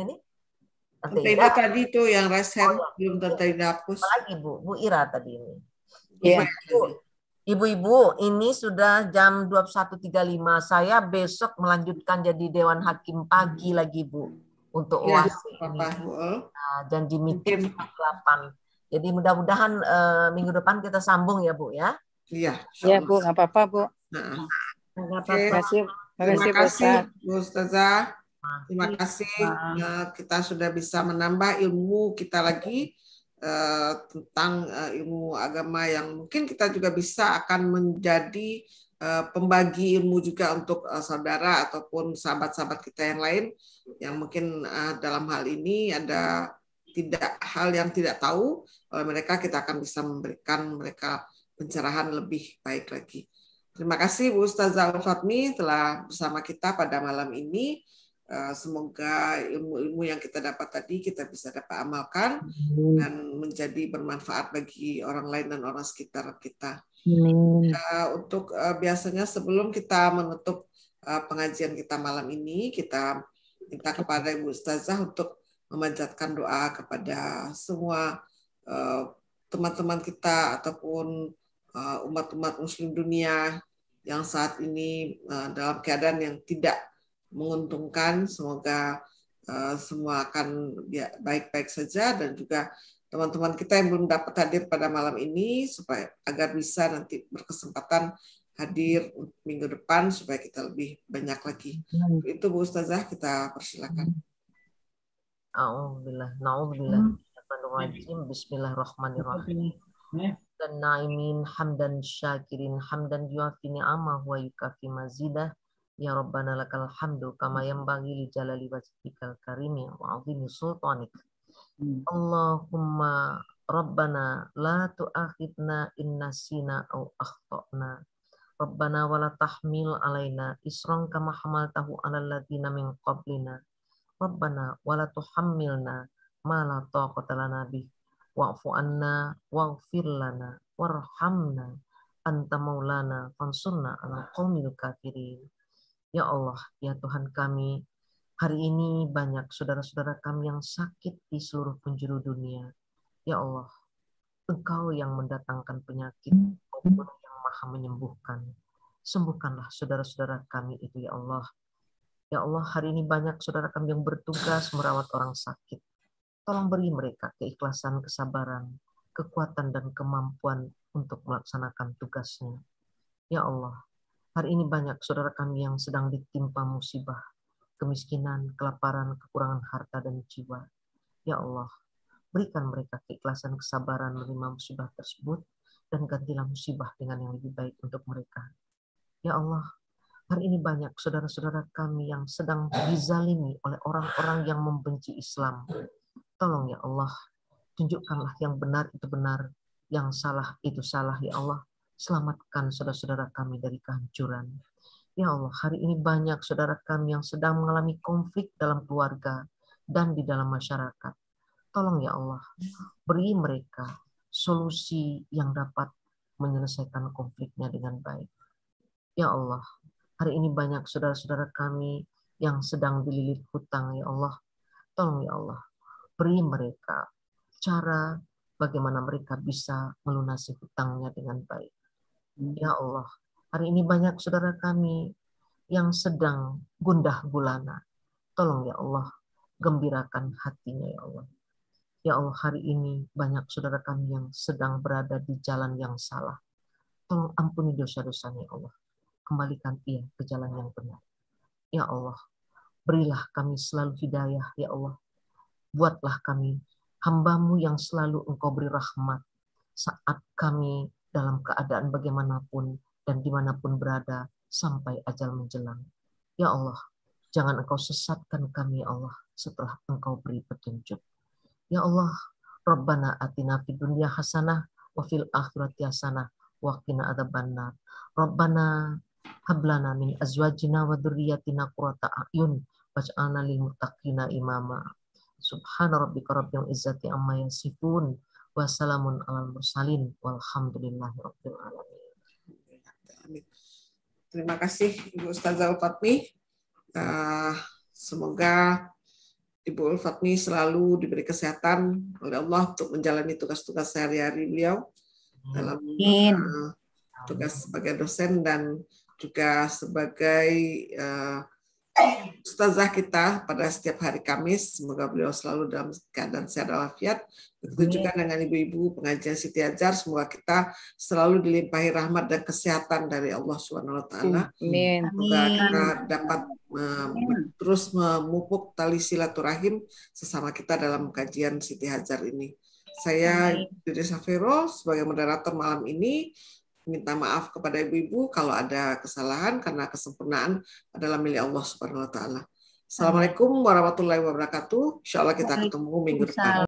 ini? Tante Ida tadi itu yang resen, belum Tante Ida hapus. Apalagi Bu Ira tadi ini. Iya. Ibu-ibu, ini sudah jam 21.35. Saya besok melanjutkan jadi Dewan Hakim pagi lagi, Bu. Untuk ya, UAS ini. Nah, janji meeting 8. Jadi mudah-mudahan minggu depan kita sambung ya, Bu ya. Iya. Iya, Bu, nggak apa-apa, Bu. Terima kasih, Bu Ustazah. Terima kasih. Kita sudah bisa menambah ilmu kita lagi. Tentang ilmu agama yang mungkin kita juga bisa akan menjadi pembagi ilmu juga untuk saudara ataupun sahabat-sahabat kita yang lain yang mungkin dalam hal ini ada hal yang tidak tahu oleh mereka, kita akan bisa memberikan mereka pencerahan lebih baik lagi. Terima kasih Bu Ustazah Al-Fatmi telah bersama kita pada malam ini. Semoga ilmu-ilmu yang kita dapat tadi kita bisa dapat amalkan dan menjadi bermanfaat bagi orang lain dan orang sekitar kita. Untuk biasanya sebelum kita menutup pengajian kita malam ini, kita minta kepada Ibu Ustazah untuk memanjatkan doa kepada semua teman-teman kita ataupun umat-umat Muslim dunia yang saat ini dalam keadaan yang tidak menguntungkan. Semoga semua akan baik-baik saja, dan juga teman-teman kita yang belum dapat hadir pada malam ini supaya agar bisa nanti berkesempatan hadir minggu depan supaya kita lebih banyak lagi. Itu Bu Ustazah, kita persilakan. Na'udzubillah. Bismillahirrahmanirrahim. Dan naimin hamdan syakirin hamdan yuafi ni'amah wa yukafi mazidah. Ya Rabbana lakal hamdu kama yanbaghi li jalali wajhikal karimi wa 'azimi sultanik. Allahumma Rabbana la tu'akhidna in nasina aw akhtana. Rabbana wala tahmil alaina isran kama hamaltahu 'alal ladzina min qablina. Rabbana wala tuhammilna ma la taqata lana bih. Wa'fu anna waghfir lana warhamna anta maulana fansurna 'alal qaumil kafirin. Ya Allah, ya Tuhan kami, hari ini banyak saudara-saudara kami yang sakit di seluruh penjuru dunia. Ya Allah, Engkau yang mendatangkan penyakit, Engkau yang maha menyembuhkan. Sembuhkanlah saudara-saudara kami itu, ya Allah. Ya Allah, hari ini banyak saudara kami yang bertugas merawat orang sakit. Tolong beri mereka keikhlasan, kesabaran, kekuatan, dan kemampuan untuk melaksanakan tugasnya. Ya Allah, hari ini banyak saudara kami yang sedang ditimpa musibah, kemiskinan, kelaparan, kekurangan harta dan jiwa. Ya Allah, berikan mereka keikhlasan, kesabaran menerima musibah tersebut, dan gantilah musibah dengan yang lebih baik untuk mereka. Ya Allah, hari ini banyak saudara-saudara kami yang sedang dizalimi oleh orang-orang yang membenci Islam. Tolong ya Allah, tunjukkanlah yang benar itu benar, yang salah itu salah ya Allah. Selamatkan saudara-saudara kami dari kehancuran. Ya Allah, hari ini banyak saudara kami yang sedang mengalami konflik dalam keluarga dan di dalam masyarakat. Tolong ya Allah, beri mereka solusi yang dapat menyelesaikan konfliknya dengan baik. Ya Allah, hari ini banyak saudara-saudara kami yang sedang dililit hutang ya Allah. Tolong ya Allah, beri mereka cara bagaimana mereka bisa melunasi hutangnya dengan baik. Ya Allah, hari ini banyak saudara kami yang sedang gundah gulana. Tolong ya Allah, gembirakan hatinya ya Allah. Ya Allah, hari ini banyak saudara kami yang sedang berada di jalan yang salah. Tolong ampuni dosa-dosanya ya Allah. Kembalikan ia ke jalan yang benar. Ya Allah, berilah kami selalu hidayah ya Allah. Buatlah kami hamba-Mu yang selalu Engkau beri rahmat saat kami dalam keadaan bagaimanapun dan dimanapun berada sampai ajal menjelang. Ya Allah, jangan Engkau sesatkan kami ya Allah setelah Engkau beri petunjuk. Ya Allah, Rabbana atina fid dunya hasanah wa fil akhirati hasanah wa qina adzabannar. Rabbana hablana min azwajina wa dzurriyyatina qurrata a'yun waj'alna lil muttaqina imama. Subhana rabbika rabbil izzati amma yasifun wa salamun alal mursalin walhamdulillahi rabbil alamin. Terima kasih Ibu Ustazah Ulfatmi. Semoga Ibu Ulfatmi selalu diberi kesehatan oleh Allah untuk menjalani tugas-tugas sehari-hari beliau dalam tugas sebagai dosen dan juga sebagai ustazah kita pada setiap hari Kamis. Semoga beliau selalu dalam keadaan sehat walafiat. Begitu juga dengan ibu-ibu pengajian Siti Hajar. Semoga kita selalu dilimpahi rahmat dan kesehatan dari Allah Subhanahu wa taala. Amin. Semoga kita dapat terus memupuk tali silaturahim sesama kita dalam kajian Siti Hajar ini. Saya Dede Safero sebagai moderator malam ini minta maaf kepada ibu-ibu kalau ada kesalahan karena kesempurnaan adalah milik Allah Subhanahu wa taala. Assalamualaikum warahmatullahi wabarakatuh. Insyaallah kita ketemu minggu depan.